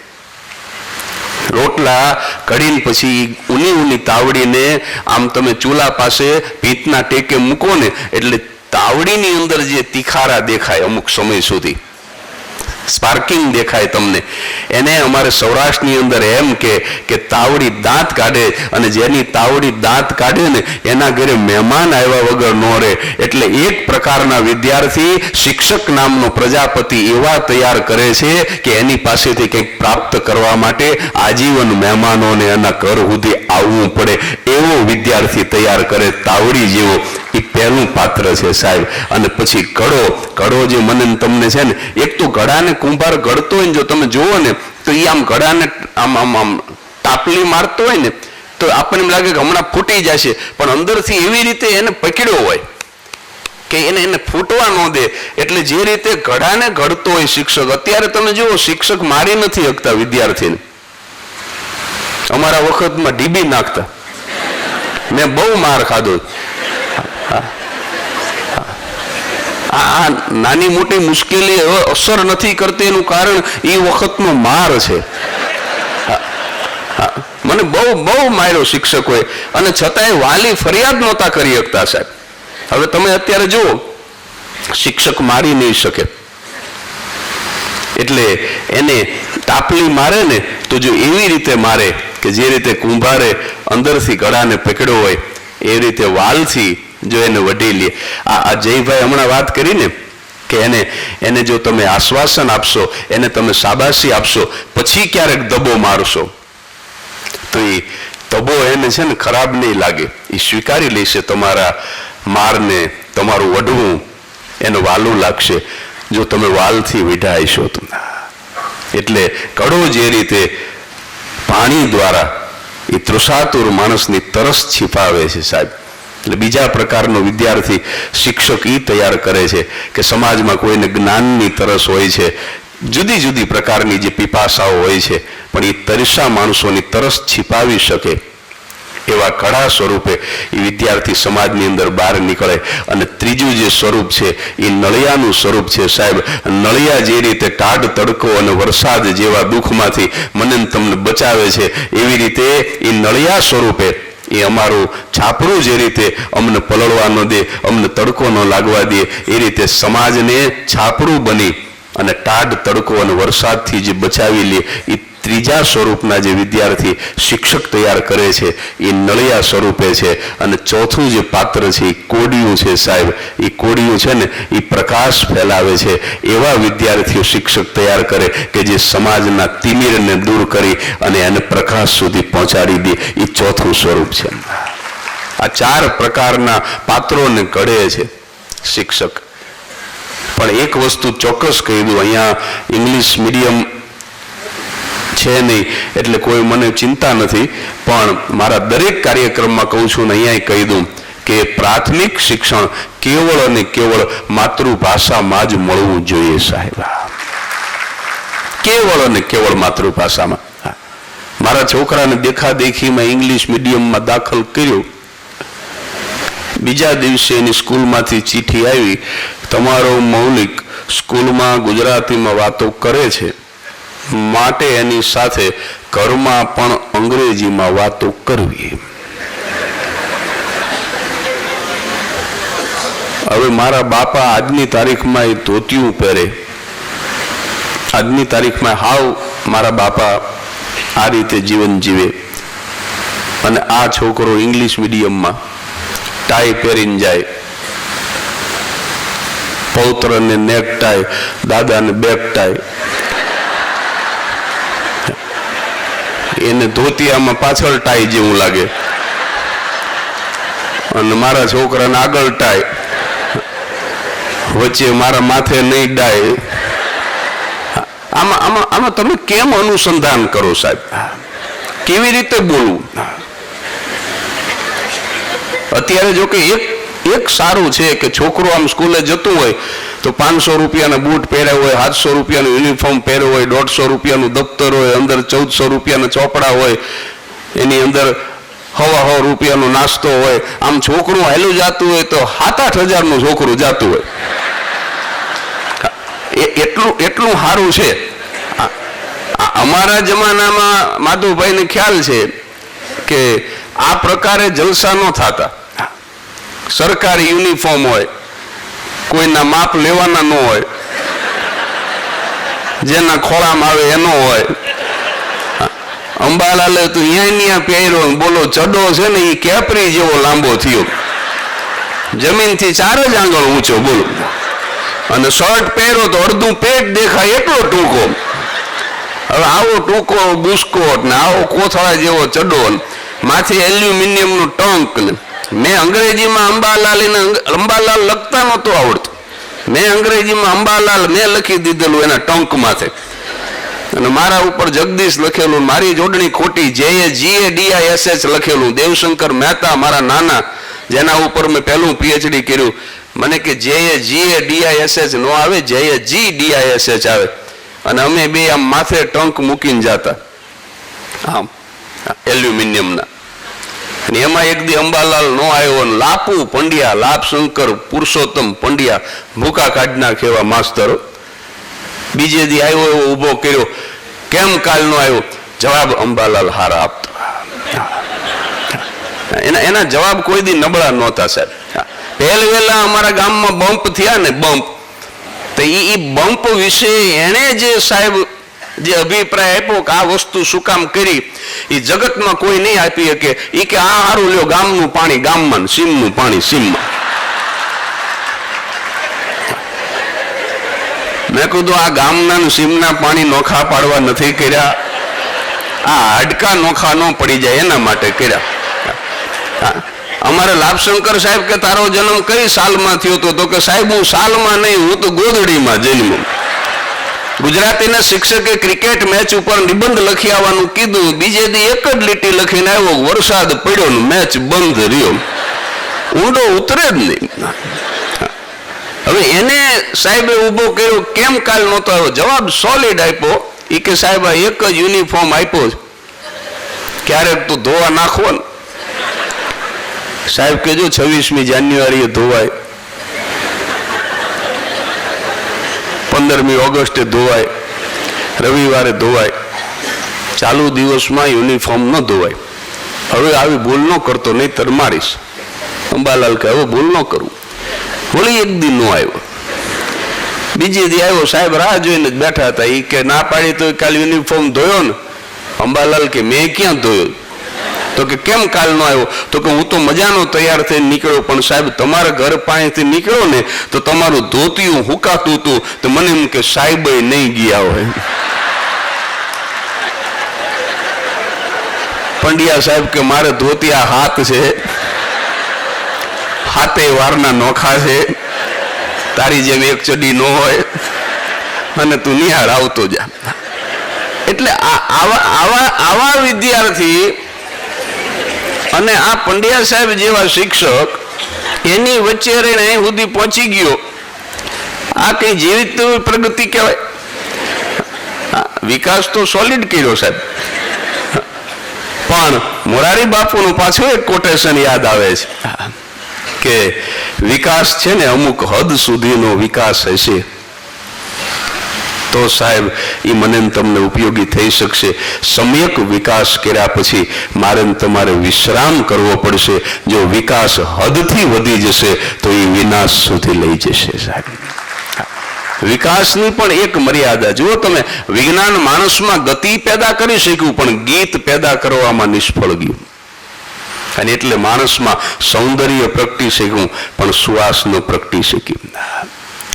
રોટલા કઢીને પછી ઊની તાવડીને આમ તમે ચૂલા પાસે ભીતના ટેકે મૂકો ને, એટલે તાવડીની અંદર જે તિખારા દેખાય અમુક સમય સુધી, સ્પાર્કિંગ દેખાય તમને, એને અમારે સૌરાષ્ટ્રની અંદર એમ કે તાવડી દાંત કાઢે. અને જેની તાવડી દાંત કાઢે ને એના ઘરે મહેમાન આવ્યા વગર ન રહે. એટલે એક પ્રકારના વિદ્યાર્થી શિક્ષક નામનો પ્રજાપતિ એવા તૈયાર કરે છે કે એની પાસેથી કંઈક પ્રાપ્ત કરવા માટે આજીવન મહેમાનોને એના ઘર સુધી આવવું પડે, એવો વિદ્યાર્થી તૈયાર કરે. તાવડી જેવો એ પહેલું પાત્ર છે સાહેબ. અને પછી ઘડો જે મને તમને છે ને, એક તો ઘડાને કુંભાર ઘડતો હોય ને, જો તમે જુઓ ને તો એ આમ ઘડાને આમ તાપલી મારતો હોય ને તો આપણને એમ લાગે કે હમણાં ફૂટી જશે, પણ અંદરથી એવી રીતે એને પકડ્યો હોય કે એને ફૂટવા ન દે. એટલે જે રીતે ઘડાને ઘડતો હોય શિક્ષક, અત્યારે તમે જુઓ શિક્ષક મારી નથી શકતા વિદ્યાર્થીને. અમારા વખતમાં ઢીબી નાખતા. મેં બહુ માર ખાધો. આ નાની મોટી મુશ્કેલી હવે અસર નથી કરતી એનું કારણ એ વખતનો માર છે. મને બહુ બહુ માર્યો શિક્ષકોએ, અને છતાંય વાલી ફરિયાદ નહોતા કરી શકતા સાહેબ. હવે તમે અત્યારે જુઓ, શિક્ષક મારી નહીં શકે, એટલે એને તાપલી મારે ને તો જો એવી રીતે મારે કે જે રીતે કુંભારે અંદરથી ગળાને પકડ્યો હોય એ રીતે વાલથી જો એને વઢી લે. આ જયભાઈ હમણાં વાત કરી ને કે એને જો તમે આશ્વાસન આપશો, એને તમે શાબાશી આપશો, પછી ક્યારેક દબો મારશો તો એ દબો એને છે ને ખરાબ નહીં લાગે, એ સ્વીકારી લેશે તમારા મારને, તમારું વઢવું એને વાલું લાગશે જો તમે વાલથી વિઢાઈશો. એટલે કડો જે રીતે પાણી દ્વારા એ તૃષાતુર માણસની તરસ छिपावे છે સાહેબ. એટલે બીજા પ્રકારનો વિદ્યાર્થી શિક્ષક એ તૈયાર કરે છે કે સમાજમાં કોઈને જ્ઞાનની તરસ હોય છે, જુદી જુદી પ્રકારની જે પીપાસાઓ હોય છે, પણ એ તરસા માણસોની તરસ छिपाવી શકે એવા કળા સ્વરૂપે એ વિદ્યાર્થી સમાજની અંદર બહાર નીકળે. અને ત્રીજું જે સ્વરૂપ છે એ નળિયાનું સ્વરૂપ છે સાહેબ. નળિયા જે રીતે ટાઢ તડકો અને વરસાદ જેવા દુઃખમાંથી મને તમને બચાવે છે, એવી રીતે એ નળિયા સ્વરૂપે એ અમારું છાપરું જે રીતે અમને પલળવા ન દે, અમને તડકો ન લાગવા દે, એ રીતે સમાજને છાપરું બની અને ટાઢ તડકો અને વરસાદથી જે બચાવી લે, એ ત્રીજા સ્વરૂપના જે વિદ્યાર્થી શિક્ષક તૈયાર કરે છે એ નળિયા સ્વરૂપે છે. અને ચોથું જે પાત્ર છે એ કોડિયું છે સાહેબ. એ કોડિયું છે ને એ પ્રકાશ ફેલાવે છે. એવા વિદ્યાર્થીઓ શિક્ષક તૈયાર કરે કે જે સમાજના તિમિરને દૂર કરી અને એને પ્રકાશ સુધી પહોંચાડી દે. એ ચોથું સ્વરૂપ છે. આ ચાર પ્રકારના પાત્રોને ઘડે છે શિક્ષક. પણ એક વસ્તુ ચોક્કસ કહી દઉં, અહીંયા ઇંગ્લિશ મીડિયમ છે નહીં એટલે કોઈ મને ચિંતા નથી, પણ મારા દરેક કાર્યક્રમમાં કહું છું ને અહીંયા કહી દઉં કે પ્રાથમિક શિક્ષણ કેવળ અને કેવળ માતૃભાષામાં જ મળવું જોઈએ સાહેબ. કેવળ અને કેવળ માતૃભાષામાં. મારા છોકરાને દેખાદેખીમાં ઇંગ્લિશ મીડિયમમાં દાખલ કર્યો, બીજા દિવસે એની સ્કૂલમાંથી ચીઠી આવી, તમારો મૌલિક સ્કૂલમાં ગુજરાતીમાં વાતો કરે છે, માટે એની સાથે ઘરમાં પણ અંગ્રેજીમાં વાતો કરવી. હવે મારા બાપા આજની તારીખમાં એ ધોતિયું પહેરે, આજની તારીખમાં હાવ મારા બાપા આ રીતે જીવન જીવે, અને આ છોકરો ઇંગ્લિશ મીડિયમમાં ટાઈ પહેરીને જાય, પૌત્રને નેક ટાઈ, દાદાને બેક ટાઈ, એને ધોતિયામાં પાછળ ટાઈ જેવું લાગે, અને મારા છોકરાને આગળ ટાઈ, વચ્ચે મારા માથે નહીં ડાય. આમાં તમે કેમ અનુસંધાન કરો સાહેબ? કેવી રીતે બોલવું? અત્યારે જો કે એક સારું છે કે છોકરો આમ સ્કૂલે જતું હોય તો 500 રૂપિયાના બૂટ પહેર્યા હોય, 700 રૂપિયાનું યુનિફોર્મ પહેર્યો હોય, 150 રૂપિયાનું દફતર હોય, અંદર 1400 રૂપિયાના ચોપડા હોય, એની અંદર 1.5 રૂપિયાનો નાસ્તો હોય. આમ છોકરું હાલું જતું હોય તો 7-8 હજારનું છોકરું જતું હોય. એટલું સારું છે. અમારા જમાનામાં માધુભાઈને ખ્યાલ છે કે આ પ્રકારે જલસા ન થતા. સરકારી યુનિફોર્મ હોય, કોઈના માપ લેવાના ન હોય, જેના ખોળામાં આવે એનો હોય. અંબાલાલે તો અહીંયા પહેર્યો, બોલો ચડો છે ને એ કેપરી જેવો લાંબો થયો, જમીનથી 4 જ આંગળ ઊંચો, બોલો. અને શર્ટ પહેર્યો તો અડધું પેટ દેખાય એટલો ટૂંકો. હવે આવો ટૂંકો બુસ્કોટ ને આવો કોથળા જેવો ચડો, માથે એલ્યુમિનિયમનું ટંક ને. મેં અંગ્રેજીમાં અંબાલાલ લખતા નહોતું આવડતું, મેં અંગ્રેજીમાં અંબાલાલ મેં લખી દીધેલું એના ટંક માથે, અને મારા ઉપર જગદીશ લખેલું, મારી જોડણી ખોટી JAGADISH લખેલું. દેવશંકર મહેતા મારા નાના, જેના ઉપર મેં પહેલું PhD કર્યું, મને કે JAGADISH નો આવે, JAGDISH આવે. અને અમે બે આમ માથે ટંક મૂકીને જતા. આમ એલ્યુમિનિયમના. અને એમાં એક દી અંબાલાલ નો આવ્યો ને લાપુ પંડ્યા, લાભશંકર પુરુષોત્તમ પંડ્યા ભૂકા કાઢી નાખે એવા માસ્તરો. બીજે દી આવ્યો એવો ઊભો કર્યો, કેમ કાલ નો આવ્યો? જવાબ અંબાલાલ હારા આપતો. એના જવાબ કોઈ દી નબળા નહોતા સાહેબ. પહેલવેલા અમારા ગામમાં બમ્પ થયા ને, બમ્પ, તો એ બમ્પ વિશે એને જે સાહેબ જે અભિપ્રાય આપ્યો કે આ વસ્તુ શું કામ કરી, એ જગતમાં કોઈ નહીં આપી શકે. એ કે આ હારું લ્યો, ગામનું પાણી ગામમાં, સીમનું પાણી સીમમાં. મેં કીધું આ ગામના સીમના પાણી નોખા પાડવા નથી કર્યા, આ હાડકા નોખા ન પડી જાય એના માટે કર્યા. અમારે લાભશંકર સાહેબ કે તારો જન્મ કઈ સાલમાં થયો હતો? તો કે સાહેબ હું સાલમાં નહીં, હું તો ગોદડીમાં જન્મ. ગુજરાતીના શિક્ષકે ક્રિકેટ મેચ ઉપર નિબંધ લખી આવવાનું કીધું, બીજે દી એક જ લીટી લખીને આવ્યો, વરસાદ પડ્યો ને મેચ બંધ રહ્યો. ઊંડો ઉતરે જ નહીં. હવે એને સાહેબે ઉભો કર્યો, કેમ કાલ નહોતો આવ્યો? જવાબ સોલિડ આપ્યો. એ કે સાહેબ આ એક જ યુનિફોર્મ આપ્યો, ક્યારેક તો ધોવા નાખવો ને. સાહેબ કેજો 26મી જાન્યુઆરીએ ધોવાય, 15મી ઓગસ્ટે ધોવાય, રવિવારે ધોવાય, ચાલુ દિવસમાં યુનિફોર્મ ન ધોવાય. હવે આવી ભૂલ ન કરતો, નહીં તર મારીશ. અંબાલાલ કે હવે ભૂલ ન કરું. વળી એક દી નો આવ્યો, બીજે દી આવ્યો. સાહેબ રાહ જોઈને જ બેઠા હતા. એ કે ના પાડી તો કાલ યુનિફોર્મ ધોયો ને? અંબાલાલ કે મેં ક્યાં ધોયો? તો કે કેમ કાલ નો આવ્યો? તો કે હું તો મજાનો તૈયાર થઈને નીકળ્યો, પણ સાહેબ તમારા ઘર પાસેથી નીકળ્યો ને તો તમારું ધોતિયું હુકાતું હતું, તો મને એમ કે સાહેબ નહીં ગયા હોય. પંડ્યા સાહેબ કે મારે ધોતિયા હાથ છે, હાથે વારના નોખા છે, તારી જેમ એક ચડી ન હોય, અને તું નિહાળ આવતો જા. એટલે આવા વિદ્યાર્થી અને આ પંડ્યા સાહેબ જેવા શિક્ષક, એની વચ્ચે રહીને અહીં સુધી પહોંચી ગયો. આ કઈ જીવિત પ્રગતિ કહેવાય? વિકાસ તો સોલિડ કર્યો સાહેબ. પણ મોરારી બાપુનું પાછું એક કોટેશન યાદ આવે છે કે વિકાસ છે ને અમુક હદ સુધીનો વિકાસ હશે તો સાહેબ એ મને તમને ઉપયોગી થઈ શકશે. સમ્યક વિકાસ કર્યા પછી મારે તમારે વિશ્રામ કરવો પડશે. જો વિકાસ હદથી વધી જશે તો એ વિનાશ સુધી લઈ જશે સાહેબ. વિકાસની પણ એક મર્યાદા. જુઓ તમે, વિજ્ઞાન માણસમાં ગતિ પેદા કરી શક્યું, પણ ગીત પેદા કરવામાં નિષ્ફળ ગયું. અને એટલે માણસમાં સૌંદર્ય પ્રગટી શક્યું, પણ સુવાસ ન પ્રગટી શક્યું.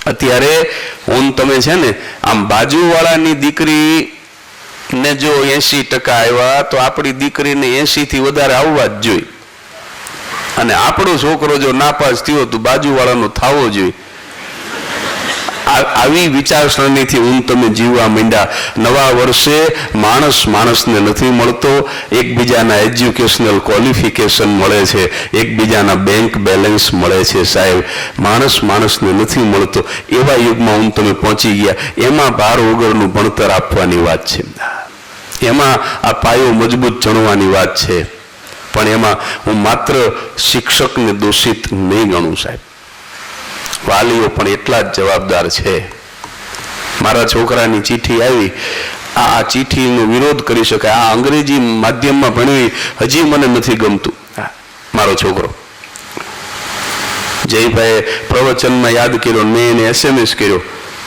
અત્યારે હું તમે છે ને આમ બાજુવાળાની દીકરીને જો 80% આવ્યા તો આપણી દીકરીને 80 થી વધારે આવવા જ જોઈએ. અને આપણો છોકરો જો નાપાસ થયો તો બાજુવાળાનો થવો જોઈએ. આવી વિચારસરણીથી હું તમે જીવવા માંડ્યા. નવા વર્ષે માણસને નથી મળતો, એકબીજાના એજ્યુકેશનલ ક્વોલિફિકેશન મળે છે, એકબીજાના બેંક બેલેન્સ મળે છે સાહેબ. માણસને નથી મળતો એવા યુગમાં હું તમે પહોંચી ગયા. એમાં ભાર વગરનું ભણતર આપવાની વાત છે, એમાં આ પાયો મજબૂત ચણવાની વાત છે. પણ એમાં હું માત્ર શિક્ષકને દોષિત નહીં ગણું સાહેબ. વાલીઓ પણ એટલા જ જવાબદાર છે. મારા છોકરાની ચિઠ્ઠી આવી, આ ચિઠ્ઠીનો વિરોધ કરી શકાય. આ અંગ્રેજી માધ્યમમાં ભણવી હજી મને નથી ગમતું. મારો છોકરો જયભાઈ પ્રવચનમાં યાદ કર્યો, મેં એને SMS કર્યો.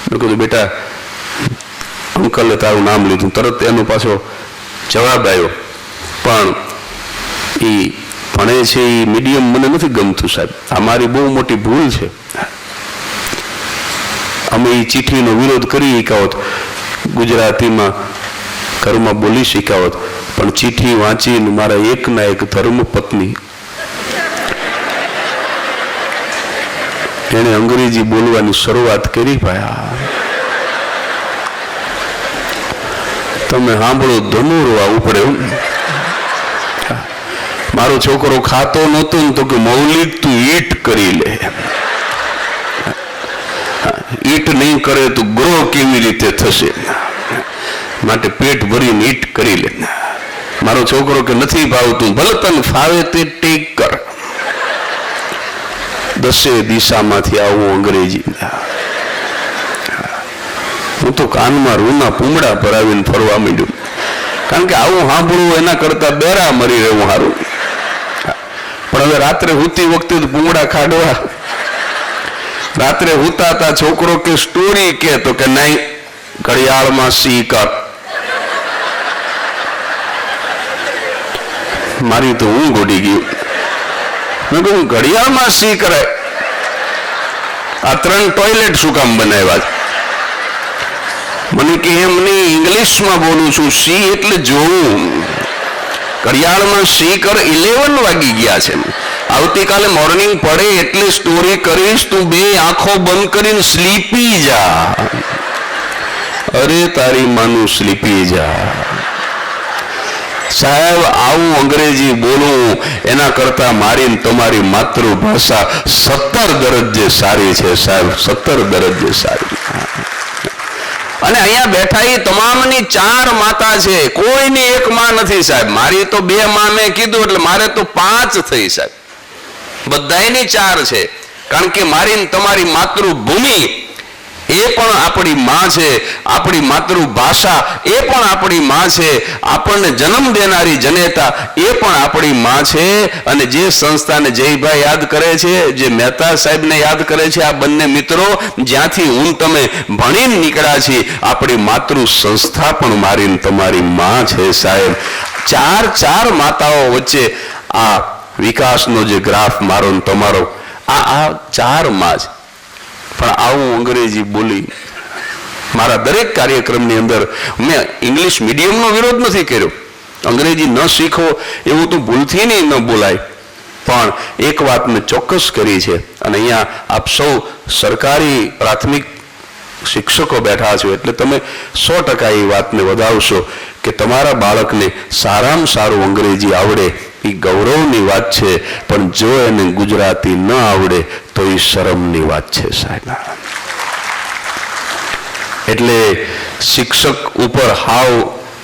મેં કીધું બેટા, અંકલે તારું નામ લીધું, તરત એનો પાછો જવાબ આવ્યો, પણ એ ભણે છે એ મીડિયમ મને નથી ગમતું સાહેબ. આ મારી બહુ મોટી ભૂલ છે. અમે એ ચિઠ્ઠીનો વિરોધ કરી શીખાવત, ગુજરાતીમાં ઘરમાં બોલી શીખાવત, પણ ચિઠ્ઠી વાંચીને મારા એકના એક ધર્મપત્ની એને અંગ્રેજી બોલવાની શરૂઆત કરી. ભાઈ તમે સાંભળો, ધનુરવા ઉપડે. મારો છોકરો ખાતો નહોતો ને તો કે મૌલિક તું ઈટ કરી લે. ઈટ નહીં કરે તો ગ્રો કેવી રીતે થશે? માટે પેટ ભરીને ઈટ કરી લે. મારો છોકરો કે નથી ભાવતું, ભલે તને ફાવે તે ટેક કર. 10 દિશામાંથી આવું અંગ્રેજી. હું તો કાનમાં રૂના પૂમડા ભરાવીને ફરવા માંડ્યું, કારણ કે આવું સાંભળવું એના કરતા બેરા મરી રહેવું સારું. પણ હવે રાત્રે હુતી વખતે પૂમડા ખાડવા, રાત્રે હુતા તા છોકરો કે સ્ટોરી કે, તો કે નહીં, ઘડિયાળમાં સી કર. મારી તો ઊંઘ ઉડી ગયું. મેં કહ્યું ઘડિયાળમાં સી કરાય? આ 3 ટોયલેટ શું કામ બનાવ્યા છે? મને કે એમ નહીં, ઇંગ્લિશમાં બોલું છું, સી એટલે જોવું. ઘડિયાળમાં સી કર, 11 વાગી ગયા છે. આવતીકાલે મોર્નિંગ પડે એટલે સ્ટોરી કરીશ, તું 2 આંખો બંધ કરીને સ્લીપી જા. અરે તારી માનું સ્લીપી જા. સાહેબ આવું અંગ્રેજી બોલવું એના કરતા મારી તમારી માતૃભાષા 17 દરજ્જે સારી છે સાહેબ, 17 દરજ્જે સારી. અને અહીંયા બેઠા એ તમામની 4 માતા છે, કોઈની 1 માં નથી સાહેબ. મારી તો 2 માં મેં કીધું એટલે મારે તો 5 થઈ સાહેબ. બધાયની 4 છે, કારણ કે મારી તમારી માતૃભૂમિ એ પણ આપણી માં છે, આપણી માતૃભાષા એ પણ આપણી માં છે, આપણને જન્મ દેનારી જનેતા એ પણ આપણી માં છે. અને જે સંસ્થાને જયભાઈ યાદ કરે છે, જે મહેતા સાહેબને યાદ કરે છે, આ બંને મિત્રો જ્યાંથી હું તમે ભણીને નીકળ્યા છીએ, આપણી માતૃ સંસ્થા પણ મારી તમારી માં છે સાહેબ. 4 માતાઓ વચ્ચે આ વિકાસનો જે ગ્રાફ મારો ને તમારો, આ 4 માં જ. પણ આવું અંગ્રેજી બોલી મારા દરેક કાર્યક્રમની અંદર મેં ઇંગ્લિશ મીડિયમનો વિરોધ નથી કર્યો. અંગ્રેજી ન શીખો એવું તો ભૂલથી નહીં ન બોલાય. પણ એક વાત મેં ચોક્કસ કરી છે, અને અહીંયા આપ સૌ સરકારી પ્રાથમિક શિક્ષકો બેઠા છો એટલે તમે 100% એ વાતને વધાવશો કે તમારા બાળકને સારામાં સારું અંગ્રેજી આવડે એ ગૌરવની વાત છે. પણ જો એને ગુજરાતી ન આવડે તો એ શરમની વાત છે સાહેબ. એટલે શિક્ષક ઉપર હાવ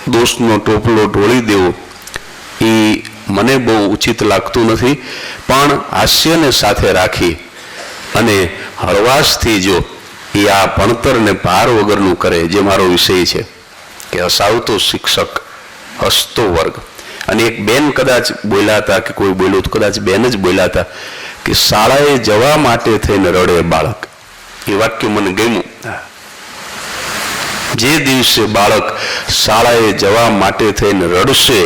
દોષનો ટોપલો ઢોળી દેવો એ મને બહુ ઉચિત લાગતું નથી. પણ હાસ્યને સાથે રાખી અને હળવાશથી જો એ આ ભણતરને ભાર વગરનું કરે, જે મારો વિષય છે કે હસાવતો શિક્ષક હસતો વર્ગ. અને એક બેન કદાચ બોલ્યા હતા કે કોઈ બોલ્યું તો કદાચ બેન જ બોલ્યા હતા કે શાળાએ જવા માટે થઈને રડે બાળક. એ વાક્ય મને ગમ્યું. જે દિવસે બાળક શાળાએ જવા માટે થઈને રડશે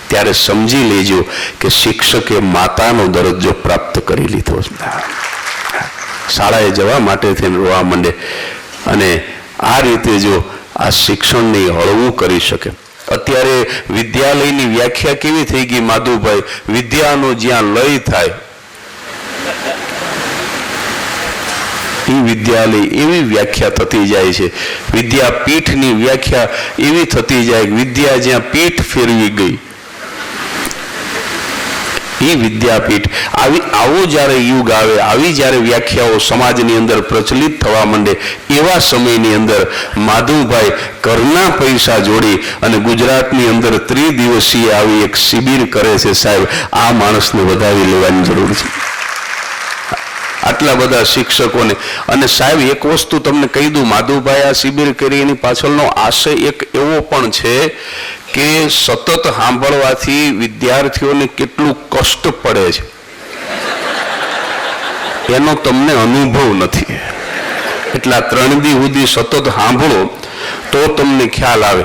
ત્યારે સમજી લેજો કે શિક્ષકે માતાનો દરજ્જો પ્રાપ્ત કરી લીધો. શાળાએ જવા માટે થઈને રોવા માંડે. અને આ રીતે જો આ શિક્ષણને હળવું કરી શકે. અત્યારે વિદ્યાલયની વ્યાખ્યા કેવી થઈ ગઈ માધુભાઈ? વિદ્યાનો જ્યાં લય થાય એ વિદ્યાલય એવી વ્યાખ્યા થતી જાય છે. વિદ્યાપીઠની વ્યાખ્યા એવી થતી જાય, વિદ્યા જ્યાં પીઠ ફેરવી ગઈ એ વિદ્યાપીઠ. આવો જ્યારે યુગ આવે, આવી જ્યારે વ્યાખ્યાઓ સમાજની અંદર પ્રચલિત થવા માંડે, એવા સમયની અંદર માધુભાઈ ઘરના પૈસા જોડી અને ગુજરાતની અંદર 3 દિવસીય આવી એક શિબિર કરે છે સાહેબ. આ માણસને વધાવી લેવાની જરૂર છે. આટલા બધા શિક્ષકોને. અને સાહેબ એક વસ્તુ તમને કહી દઉં, માધુભાઈ આ શિબિર કરી એની પાછળનો આશય એક એવો પણ છે કે સતત સાંભળવાથી વિદ્યાર્થીઓને કેટલું કષ્ટ પડે છે એનો તમને અનુભવ નથી. એટલા 3 દી સુધી સતત સાંભળો તો તમને ખ્યાલ આવે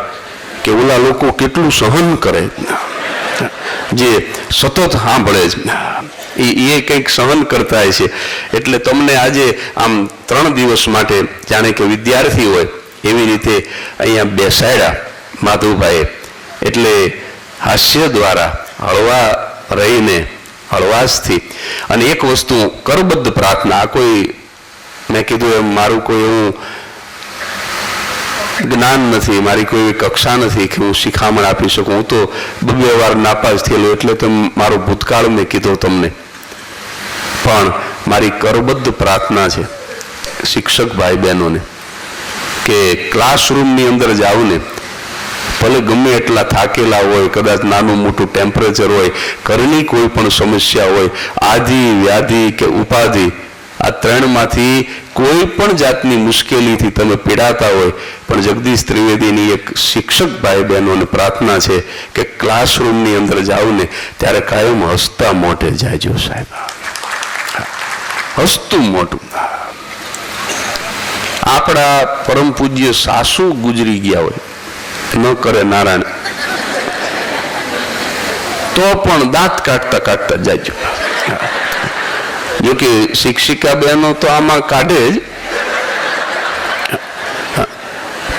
કે ઓલા લોકો કેટલું સહન કરે. જે સતત સાંભળે છે એ કંઈક સહન કરતા છે. એટલે તમને આજે આમ 3 દિવસ માટે જાણે કે વિદ્યાર્થી હોય એવી રીતે અહીંયા બેસાડ્યા માધુભાઈએ. એટલે હાસ્ય દ્વારા હળવા રહીને હળવાશથી. અને એક વસ્તુ કરબદ્ધ પ્રાર્થના, આ કોઈ મેં કીધું એમ મારું કોઈ એવું જ્ઞાન નથી, મારી કોઈ કક્ષા નથી કે હું શિખામણ આપી શકું. હું તો 2 વાર નાપાસ થયેલો એટલે તો મારો ભૂતકાળ મેં કીધો તમને. પણ મારી કરબદ્ધ પ્રાર્થના છે શિક્ષક ભાઈ બહેનોને કે ક્લાસરૂમની અંદર જાઓ ને ભલે ગમે એટલા થાકેલા હોય, કદાચ નાનું મોટું ટેમ્પરેચર હોય, ઘરની કોઈ પણ સમસ્યા હોય, આધિ વ્યાધિ કે ઉપાધિ, આ ત્રણમાંથી કોઈ પણ જાતની મુશ્કેલીથી તમે પીડાતા હોય, પણ જગદીશ ત્રિવેદીની એક શિક્ષક ભાઈ બહેનોને પ્રાર્થના છે કે ક્લાસરૂમની અંદર જાઓ ને ત્યારે કાયમ હસતા મોઢે જાજો સાહેબ, હસતું મોઢું. આપણા પરમ પૂજ્ય સાસુ ગુજરી ગયા હોય, ન કરે નારાયણ, તો પણ દાંત કાઢતા કાઢતા જાજો. જોકે શિક્ષિકા બહેનો તો આમાં કાઢે જ,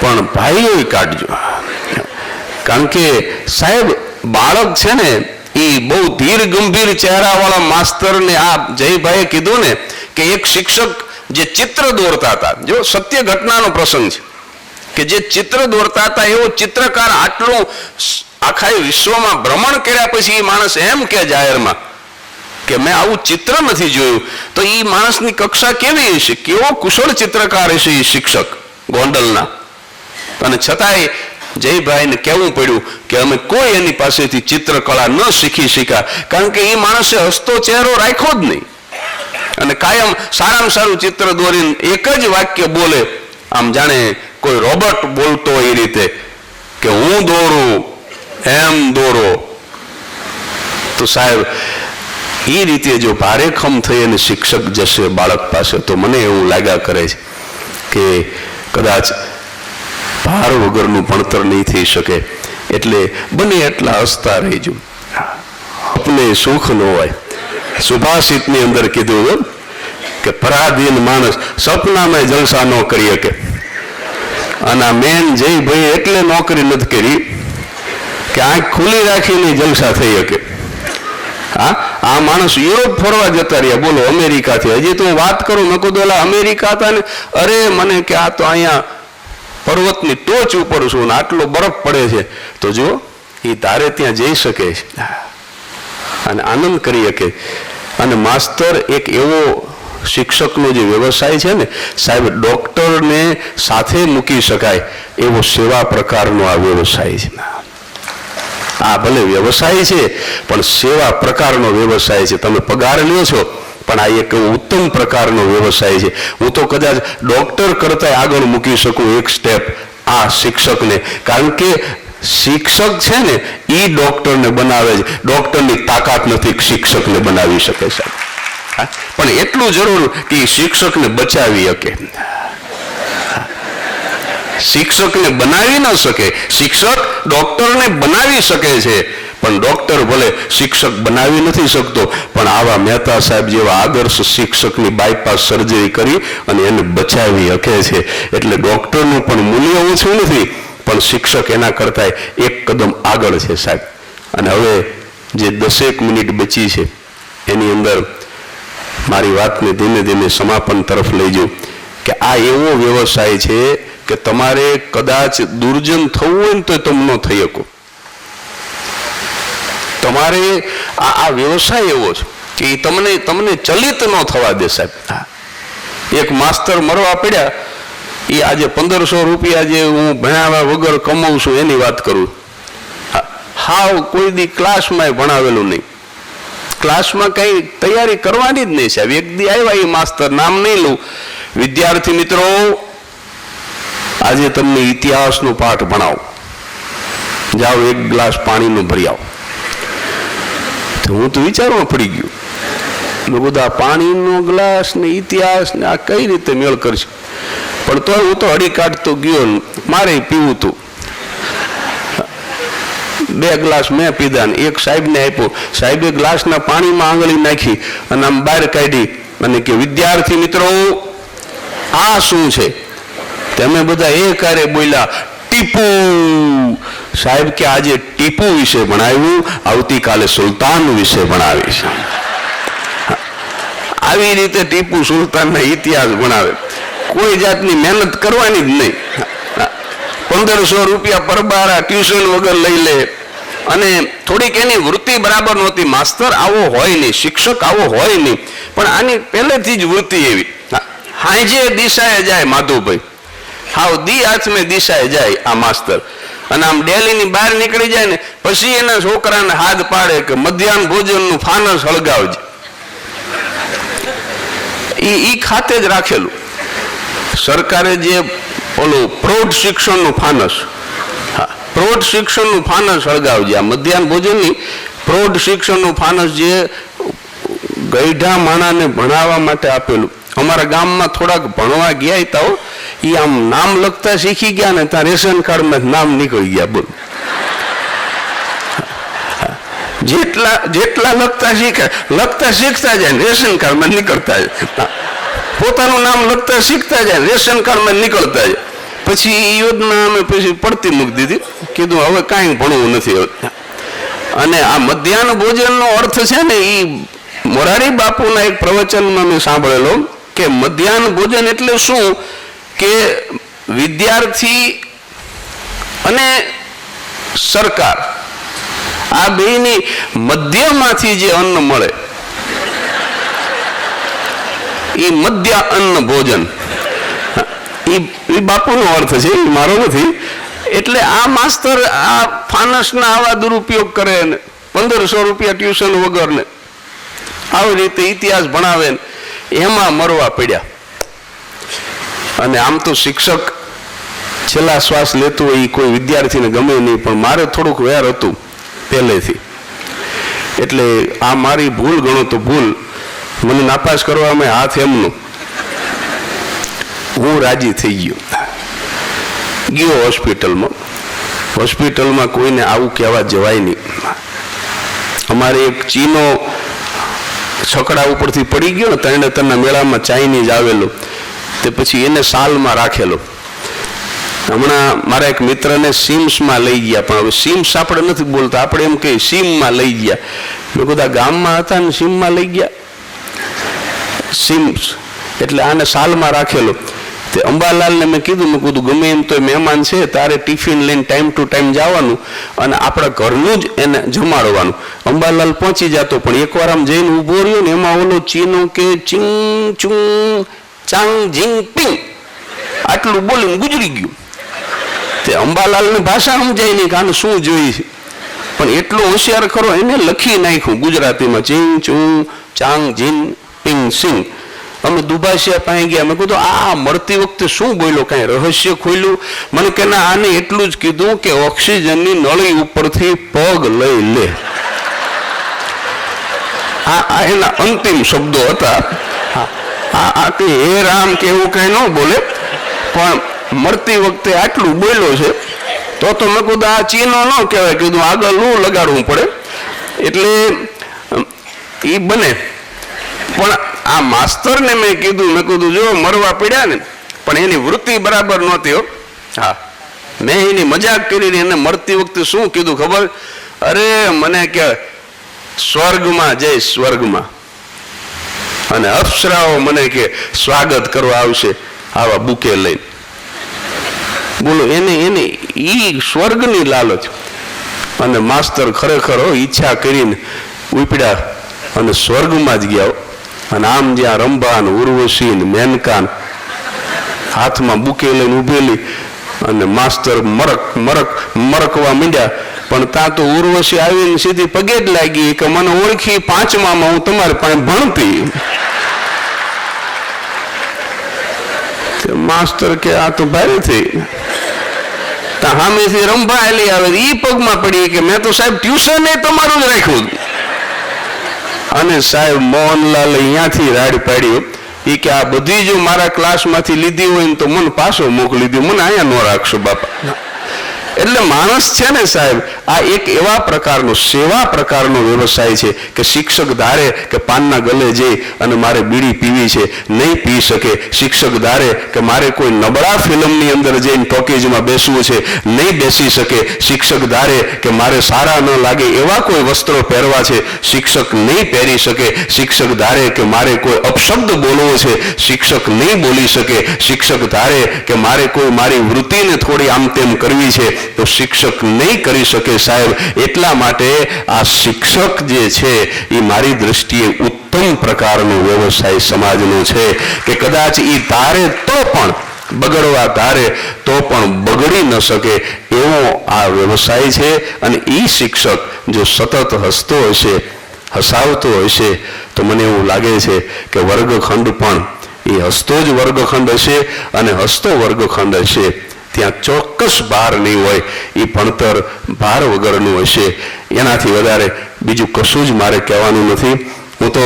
પણ ભાઈઓ કાઢજો. કારણ કે સાહેબ બાળક છે ને એ બહુ ધીર ગંભીર ચહેરાવાળા માસ્તરને આ જયભાઈએ કીધું ને કે એક શિક્ષક જે ચિત્ર દોરતા હતા, જો સત્ય ઘટનાનો પ્રસંગ છે, કે જે ચિત્ર દોરતા હતા એવો ચિત્રકાર આટલું આખા વિશ્વમાં ભ્રમણ કર્યા પછી એ માણસ એમ કે જાહેરમાં કે મેં આવું ચિત્ર નથી જોયું, તો એ માણસની કક્ષા કેવી હશે, કેવો કુશળ ચિત્રકાર હશે એ શિક્ષક ગોંડલના. અને છતાંય જયભાઈને કહેવું પડ્યું કે અમે કોઈ એની પાસેથી ચિત્રકળા ન શીખી શક્યા, કારણ કે એ માણસે હસતો ચહેરો રાખ્યો જ નહીં, અને કાયમ સારામાં સારું ચિત્ર દોરીને એક જ વાક્ય બોલે, આમ જાણે કોઈ રોબોટ બોલતો એ રીતે કે હું દોરું એમ દોરો. તો સાહેબ એ રીતે જો ભારેખમ થઈ અને શિક્ષક જશે બાળક પાસે, તો મને એવું લાગ્યા કરે છે કે કદાચ ભાર વગરનું ભણતર નહીં થઈ શકે. એટલે બને એટલા હસતા રહેજો, આપને સુખ ન હોય. સુભાષિતની અંદર કીધું કે પરાધીન માણસ સપનામાં જલસા ન કરી શકે, અને મેન જય ભાઈ એટલે નોકરી નથી કરી કે આંખ ખુલ્લી રાખીને જલસા થઈ શકે. હા, આ માણસ યુરોપ ફરવા જતા રહ્યા, બોલો અમેરિકાથી. હજી તો હું વાત કરું, મેં કીધું એલા અમેરિકા હતા ને, અરે મને કે આ તો અહીંયા પર્વતની ટોચ ઉપર છું ને આટલો બરફ પડે છે. તો જો એ તારે ત્યાં જઈ શકે છે અને આનંદ કરી શકે. અને માસ્તર એક એવો શિક્ષકનો જે વ્યવસાય છે ને સાહેબ, ડોક્ટરને સાથે મૂકી શકાય એવો સેવા પ્રકારનો આ વ્યવસાય છે. આ ભલે વ્યવસાય છે પણ સેવા પ્રકારનો વ્યવસાય છે. તમે પગાર લ્યો છો પણ આ એક ઉત્તમ પ્રકારનો વ્યવસાય છે. હું તો કદાચ ડોક્ટર કરતા આગળ મૂકી શકું એક સ્ટેપ આ શિક્ષકને, કારણ કે શિક્ષક છે ને એ ડોક્ટરને બનાવે છે. ડોક્ટરની તાકાત નથી શિક્ષકને બનાવી શકે છે, પણ એટલું જરૂર કે શિક્ષકને બચાવી શકે. શિક્ષકને બનાવી ન શકે, શિક્ષક ડોક્ટરને બનાવી શકે છે, પણ ડોક્ટર ભલે શિક્ષક બનાવી નથી શકતો, પણ આવા મહેતા સાહેબ જેવા આદર્શ શિક્ષકની બાયપાસ સર્જરી કરી અને એને બચાવી શકે છે. એટલે ડોક્ટરનું પણ મૂલ્ય ઓછું નથી, પણ શિક્ષક એના કરતા એક કદમ આગળ છે સાહેબ. અને હવે જે 10 મિનિટ બચી છે એની અંદર મારી વાતને ધીમે ધીમે સમાપન તરફ લઈ જાઉં કે આ એવો વ્યવસાય છે કે તમારે કદાચ દુર્જન થવું હોય ને તો તમે ન થઈ શકો. તમારે આ વ્યવસાય એવો છે કે તમને ચલિત ન થવા દે સાહેબ. એક માસ્તર મરવા પડ્યા, એ આજે 1500 રૂપિયા જે હું ભણાવ્યા વગર કમાઉં છું એની વાત કરું. હાવ કોઈ દી ક્લાસમાં ભણાવેલું નહીં, ક્લાસમાં કઈ તૈયારી કરવાની જ નહીં સાહેબ. એક દી આવ્યા એ માસ્તર, નામ નહીં લઉં. વિદ્યાર્થી મિત્રો, આજે તમને ઇતિહાસનો પાઠ ભણાવો, જાઓ એક ગ્લાસ પાણીનો ભરી આવો. તો હું તો વિચારવા પડી ગયું, બધા પાણીનો ગ્લાસ ને ઇતિહાસ ને આ કઈ રીતે મેળ કરશે. પણ તો હું તો હળી કાઢતો ગયો, મારે પીવું તું. 2 ગ્લાસ મેં પીધા ને એક સાહેબને આપ્યો. સાહેબે ગ્લાસના પાણીમાં આંગળી નાખી અને આમ બહાર કાઢી અને કે વિદ્યાર્થી મિત્રો આ શું છે? તમે બધા એ કારે બોલ્યા ટીપુ. સાહેબ કે આજે ટીપુ વિશે ભણાવ્યું, આવતીકાલે સુલતાન વિશે ભણાવીશ. આવી રીતે ટીપુ સુલતાનના ઇતિહાસ ભણાવે. કોઈ જાતની મહેનત કરવાની જ નહીં. 1500 રૂપિયા પરબારા ટ્યુશન વગર લઈ લે. અને થોડીક એની વૃત્તિ બરાબર નહોતી. માસ્તર આવો હોય નહીં, શિક્ષક આવો હોય નહીં, પણ આની પહેલેથી જ વૃત્તિ એવી. હાંજે દિશાએ જાય માધુભાઈ, હાવ દી હાથમે દિશાએ જાય આ માસ્તર, અને આમ ડેલીની બહાર નીકળી જાય ને પછી એના છોકરાને હાથ પાડે કે મધ્યાહન ભોજનનું ફાનસ હળગાવજે. ઈ ખાતે જ રાખેલું. સરકારે જે ઓલું પ્રૌઢ શિક્ષણનું ફાનસ, પ્રૌઢ શિક્ષણનું ફાનસ સળગાવજે. આ મધ્યાહન ભોજનની પ્રૌઢ શિક્ષણનું ફાનસ જે ગઈઢા માણાને ભણાવવા માટે આપેલું. અમારા ગામમાં થોડાક ભણવા ગયા હતા, એ આમ નામ લખતા શીખી ગયા ને ત્યાં રેશન કાર્ડમાં નામ નીકળી ગયા. બોલ, જેટલા લખતા શીખતા જાય રેશન કાર્ડમાં નીકળતા જાય. પોતાનું નામ લખતા શીખતા જાય રેશન કાર્ડમાં નીકળતા જાય. પછી એ યોજના અમે પછી પડતી મૂકી દીધી, કીધું હવે કાંઈ ભણવું નથી હવે. અને આ મધ્યાહન ભોજનનો અર્થ છે ને, એ મોરારી બાપુના એક પ્રવચનમાં મેં સાંભળેલો કે મધ્યાહન ભોજન એટલે શું કે વિદ્યાર્થી અને સરકાર આ બેની મધ્યમાંથી જે અન્ન મળે એ મધ્ય અન્ન ભોજન, એ બાપુનો અર્થ છે, એ મારો નથી. એટલે આ માસ્તર આ ફાનસના આવા દુરુપયોગ કરે ને 1500 રૂપિયા ટ્યુશન વગર ને આવી રીતે ઇતિહાસ ભણાવે ને એમાં મરવા પડ્યા. અને આમ તો શિક્ષક છેલ્લા શ્વાસ લેતું હોય એ કોઈ વિદ્યાર્થીને ગમે નહીં, પણ મારે થોડુંક વેર હતું પહેલેથી. એટલે આ મારી ભૂલ ગણો તો ભૂલ, મને નાપાસ કરવામાં હાથ એમનો. હું રાજી થઈ ગયો હોસ્પિટલમાં કોઈને આવું કહેવા જવાય નહીં. અમારે એક ચીનો છકડા ઉપરથી પડી ગયો ને તરણેતરના મેળામાં ચાઇનીઝ આવેલો, તે પછી એને સાલમાં રાખેલો. હમણાં મારા એક મિત્રને સિમ્સમાં લઈ ગયા, પણ હવે સિમ્સ આપણે નથી બોલતા, આપણે એમ કહીએ સીમમાં લઈ ગયા. મેં બધા ગામમાં હતા ને સીમમાં લઈ ગયા. સિમ્સ એટલે આને સાલમાં રાખેલો. તે અંબાલાલને મેં કીધું ગમે એમ તો મહેમાન છે, તારે ટિફિન લઈને ટાઈમ ટુ ટાઈમ જવાનું અને આપણા ઘરનું જ એને જમાડવાનું. અંબાલાલ પહોંચી જતો, પણ એકવાર આમ જઈને ઊભો રહ્યો ને એમાં ઓલો ચીનો કે ચિંગ ચુંગ ચાંગ ઝીંગ પિંગ આટલું બોલીને ગુજરી ગયું. તે અંબાલાલની ભાષા સમજાય નહીં કે આને શું જોઈએ છે, પણ એટલો હોશિયાર ખરો, એને લખી નાખ્યું ગુજરાતીમાં ચિંગ ચુંગ ચાંગ ઝીંગ પિંગ સિંગ. અમે દુભાષિયા પાસે ગયા, મેં કીધું આ મળતી વખતે શું બોલ્યો, કાંઈ રહસ્ય ખોલ્યું? મને કે ના, આને એટલું જ કીધું કે ઓક્સિજનની નળી ઉપરથી પગ લઈ લે. આ એના અંતિમ શબ્દો હતા. હે રામ કે એવું કઈ ન બોલે, પણ મળતી વખતે આટલું બોલ્યો છે. તો મેં કીધું આ ચીનો ન કહેવાય, કીધું આગળ લું લગાડવું પડે એટલે એ બને. પણ આ માસ્તરને મેં કીધું જો મરવા પડ્યા ને, પણ એની વૃત્તિ બરાબર નહોતી. હા, મેં એની મજાક કરીને એને મરતી વખતે શું કીધું ખબર? અરે મને કે સ્વર્ગમાં જઈ, સ્વર્ગમાં, અને અપ્સરાઓ મને કે સ્વાગત કરવા આવશે આવા બુકે લઈને. બોલો, એને ઈ સ્વર્ગની લાલચ. અને માસ્તર ખરેખર ઈચ્છા કરીને ઉપડ્યા અને સ્વર્ગમાં જ ગયા. અને આમ જ્યાં રંભાન ઉર્વશી મેનકાન હાથમાં બુકે લઈને ઉભેલી અને માસ્તર મરકવા માંડ્યા. પણ ત્યાં તો ઉર્વશી આવીને સીધી પગે જ લાગી કે મને ઓળખી 5મામાં હું તમારી પાસે ભણતી. માસ્તર કે આ તો ભારે થઈ. સામેથી રંભા એલી આવે એ પગમાં પડી કે મેં તો સાહેબ ટ્યુશન તમારું જ રાખ્યું. અને સાહેબ મોહનલાલ અહીંયાથી રાડ પાડ્યો, એ કે આ બધી જો મારા ક્લાસમાંથી લીધી હોય ને તો મને પાછો મોકલી દો, મને અહીંયા ન રાખશો બાપા. એટલે માણસ છે ને સાહેબ, આ એક એવા પ્રકારનો સેવા પ્રકારનો વ્યવસાય છે કે શિક્ષક ધારે કે પાનના ગલે જઈ અને મારે બીડી પીવી છે, નહીં પી શકે. શિક્ષક ધારે કે મારે કોઈ નબળા ફિલ્મની અંદર જઈને ટોકીઝમાં બેસવું છે, નહીં બેસી શકે. શિક્ષક ધારે કે મારે સારા ન લાગે એવા કોઈ વસ્ત્રો પહેરવા છે, શિક્ષક નહીં પહેરી શકે. શિક્ષક ધારે કે મારે કોઈ અપશબ્દ બોલવો છે, શિક્ષક નહીં બોલી શકે. શિક્ષક ધારે કે મારે કોઈ મારી વૃત્તિને થોડી આમ તેમ કરવી છે, તો શિક્ષક નહીં કરી શકે સાહેબ. એટલા માટે આ શિક્ષક જે છે એ મારી દ્રષ્ટિએ ઉત્તમ પ્રકારનો વ્યવસાય સમાજનો છે કે કદાચ એ ધારે તો પણ બગડવા ધારે તો પણ બગડી ન શકે એવો આ વ્યવસાય છે. અને એ શિક્ષક જો સતત હસતો હશે, હસાવતો હશે, તો મને એવું લાગે છે કે વર્ગખંડ પણ એ હસતો જ વર્ગખંડ હશે અને હસતો વર્ગખંડ હશે. ત્યાં ચોક્કસ ભાર નહીં હોય, એ ભણતર ભાર વગરનું હશે. એનાથી વધારે બીજું કશું જ મારે કહેવાનું નથી. હું તો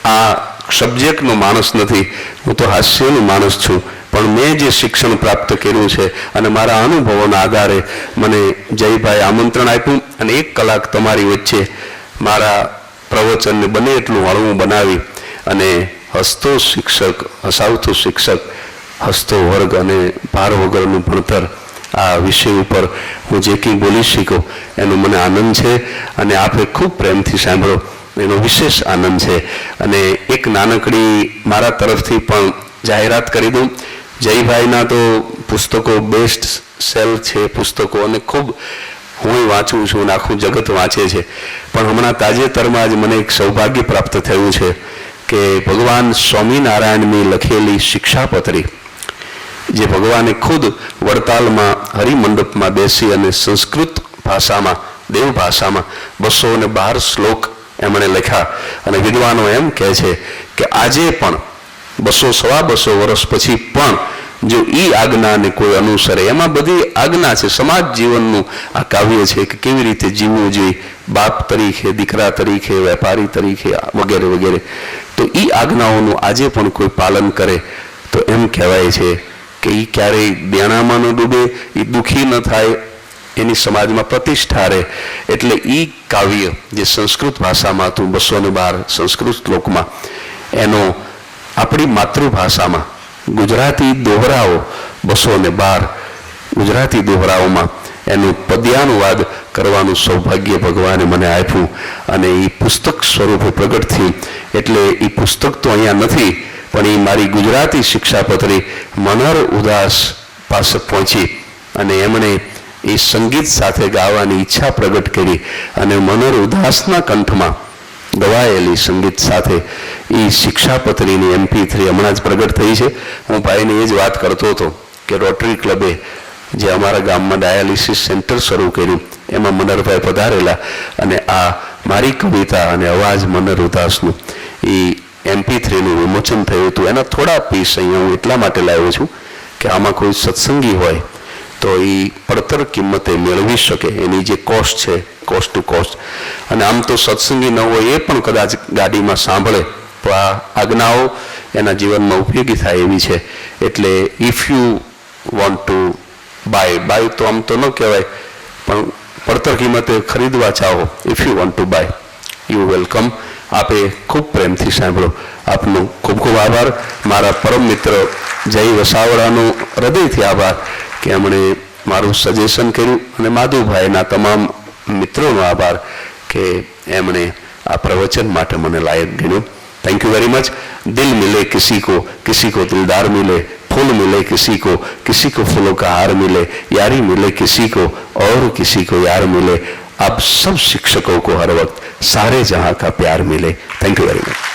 આ સબ્જેક્ટનો માણસ નથી, હું તો હાસ્યનો માણસ છું. પણ મેં જે શિક્ષણ પ્રાપ્ત કર્યું છે અને મારા અનુભવોના આધારે મને જયભાઈ આમંત્રણ આપ્યું અને 1 કલાક તમારી વચ્ચે મારા પ્રવચનને બને એટલું હળવું બનાવી અને હસતો શિક્ષક, હસાવતો શિક્ષક, હસતો વર્ગ અને ભાર વગરનું ભણતર, આ વિષય ઉપર હું જે કંઈ બોલી શક્યો એનો મને આનંદ છે. અને આપે ખૂબ પ્રેમથી સાંભળો એનો વિશેષ આનંદ છે. અને એક નાનકડી મારા તરફથી પણ જાહેરાત કરી દઉં. જયભાઈના તો પુસ્તકો બેસ્ટ સેલ છે પુસ્તકો, અને ખૂબ હું વાંચું છું અને આખું જગત વાંચે છે. પણ હમણાં તાજેતરમાં જ મને એક સૌભાગ્ય પ્રાપ્ત થયું છે કે ભગવાન સ્વામિનારાયણની લખેલી શિક્ષાપત્રી, જે ભગવાને ખુદ વડતાલમાં હરિમંડપમાં બેસી અને સંસ્કૃત ભાષામાં, દેવ ભાષામાં 212 શ્લોક એમણે લખ્યા. અને વિદ્વાનો એમ કહે છે કે આજે પણ 200-250 વર્ષ પછી પણ જો એ આજ્ઞાને કોઈ અનુસરે, એમાં બધી આજ્ઞા છે, સમાજ જીવનનું આ કાવ્ય છે કે કેવી રીતે જીવવું જોઈએ, બાપ તરીકે, દીકરા તરીકે, વેપારી તરીકે વગેરે વગેરે. તો એ આજ્ઞાઓનું આજે પણ કોઈ પાલન કરે તો એમ કહેવાય છે કે એ ક્યારેય દેણામાં ન ડૂબે, એ દુઃખી ન થાય, એની સમાજમાં પ્રતિષ્ઠા રહે. એટલે એ કાવ્ય જે સંસ્કૃત ભાષામાં હતું 212 સંસ્કૃત શ્લોકમાં, એનો આપણી માતૃભાષામાં ગુજરાતી દોહરાઓ 212 ગુજરાતી દોહરાઓમાં એનું પદ્યાનુવાદ કરવાનું સૌભાગ્ય ભગવાને મને આપ્યું અને એ પુસ્તક સ્વરૂપે પ્રગટ થયું. એટલે એ પુસ્તક તો અહીંયા નથી, પણ એ મારી ગુજરાતી શિક્ષાપત્રી મનર ઉદાસ પાસે પહોંચી અને એમણે એ સંગીત સાથે ગાવાની ઈચ્છા પ્રગટ કરી અને મનર ઉદાસના કંઠમાં ગવાયેલી સંગીત સાથે એ શિક્ષાપત્રીની MP3 હમણાં જ પ્રગટ થઈ છે. હું ભાઈને એ જ વાત કરતો હતો કે રોટરી ક્લબે જે અમારા ગામમાં ડાયાલિસિસ સેન્ટર શરૂ કર્યું એમાં મનરભાઈ પધારેલા અને આ મારી કવિતા અને અવાજ મનર ઉદાસનું એ MP3નું વિમોચન થયું હતું. એના થોડા પીસ અહીંયા હું એટલા માટે લાવ્યો છું કે આમાં કોઈ સત્સંગી હોય તો એ પડતર કિંમતે મેળવી શકે, એની જે કોસ્ટ છે, કોસ્ટ ટુ કોસ્ટ. અને આમ તો સત્સંગી ન હોય એ પણ કદાચ ગાડીમાં સાંભળે તો આ આજ્ઞાઓ એના જીવનમાં ઉપયોગી થાય એવી છે. એટલે if you want to buy તો આમ તો ન કહેવાય, પણ પડતર કિંમતે ખરીદવા ચાહો, if you want to buy you welcome. આપે ખૂબ પ્રેમથી સાંભળો. આપનો ખૂબ ખૂબ આભાર. મારા પરમ મિત્ર જય વસાવડાનો હૃદયથી આભાર કે એમણે મારું સજેશન કર્યું અને માધુભાઈના તમામ મિત્રોનો આભાર કે એમણે આ પ્રવચન માટે મને લાયક ગણ્યું. Thank you very much. દિલ મિલે કિસી को दिलदार मिले, फूल मिले किसी को फूलों का हार मिले, यारी मिले किसी को और किसी को यार मिले. आप सब शिक्षकों को हर वक्त सारे जहां का प्यार मिले. Thank you very much.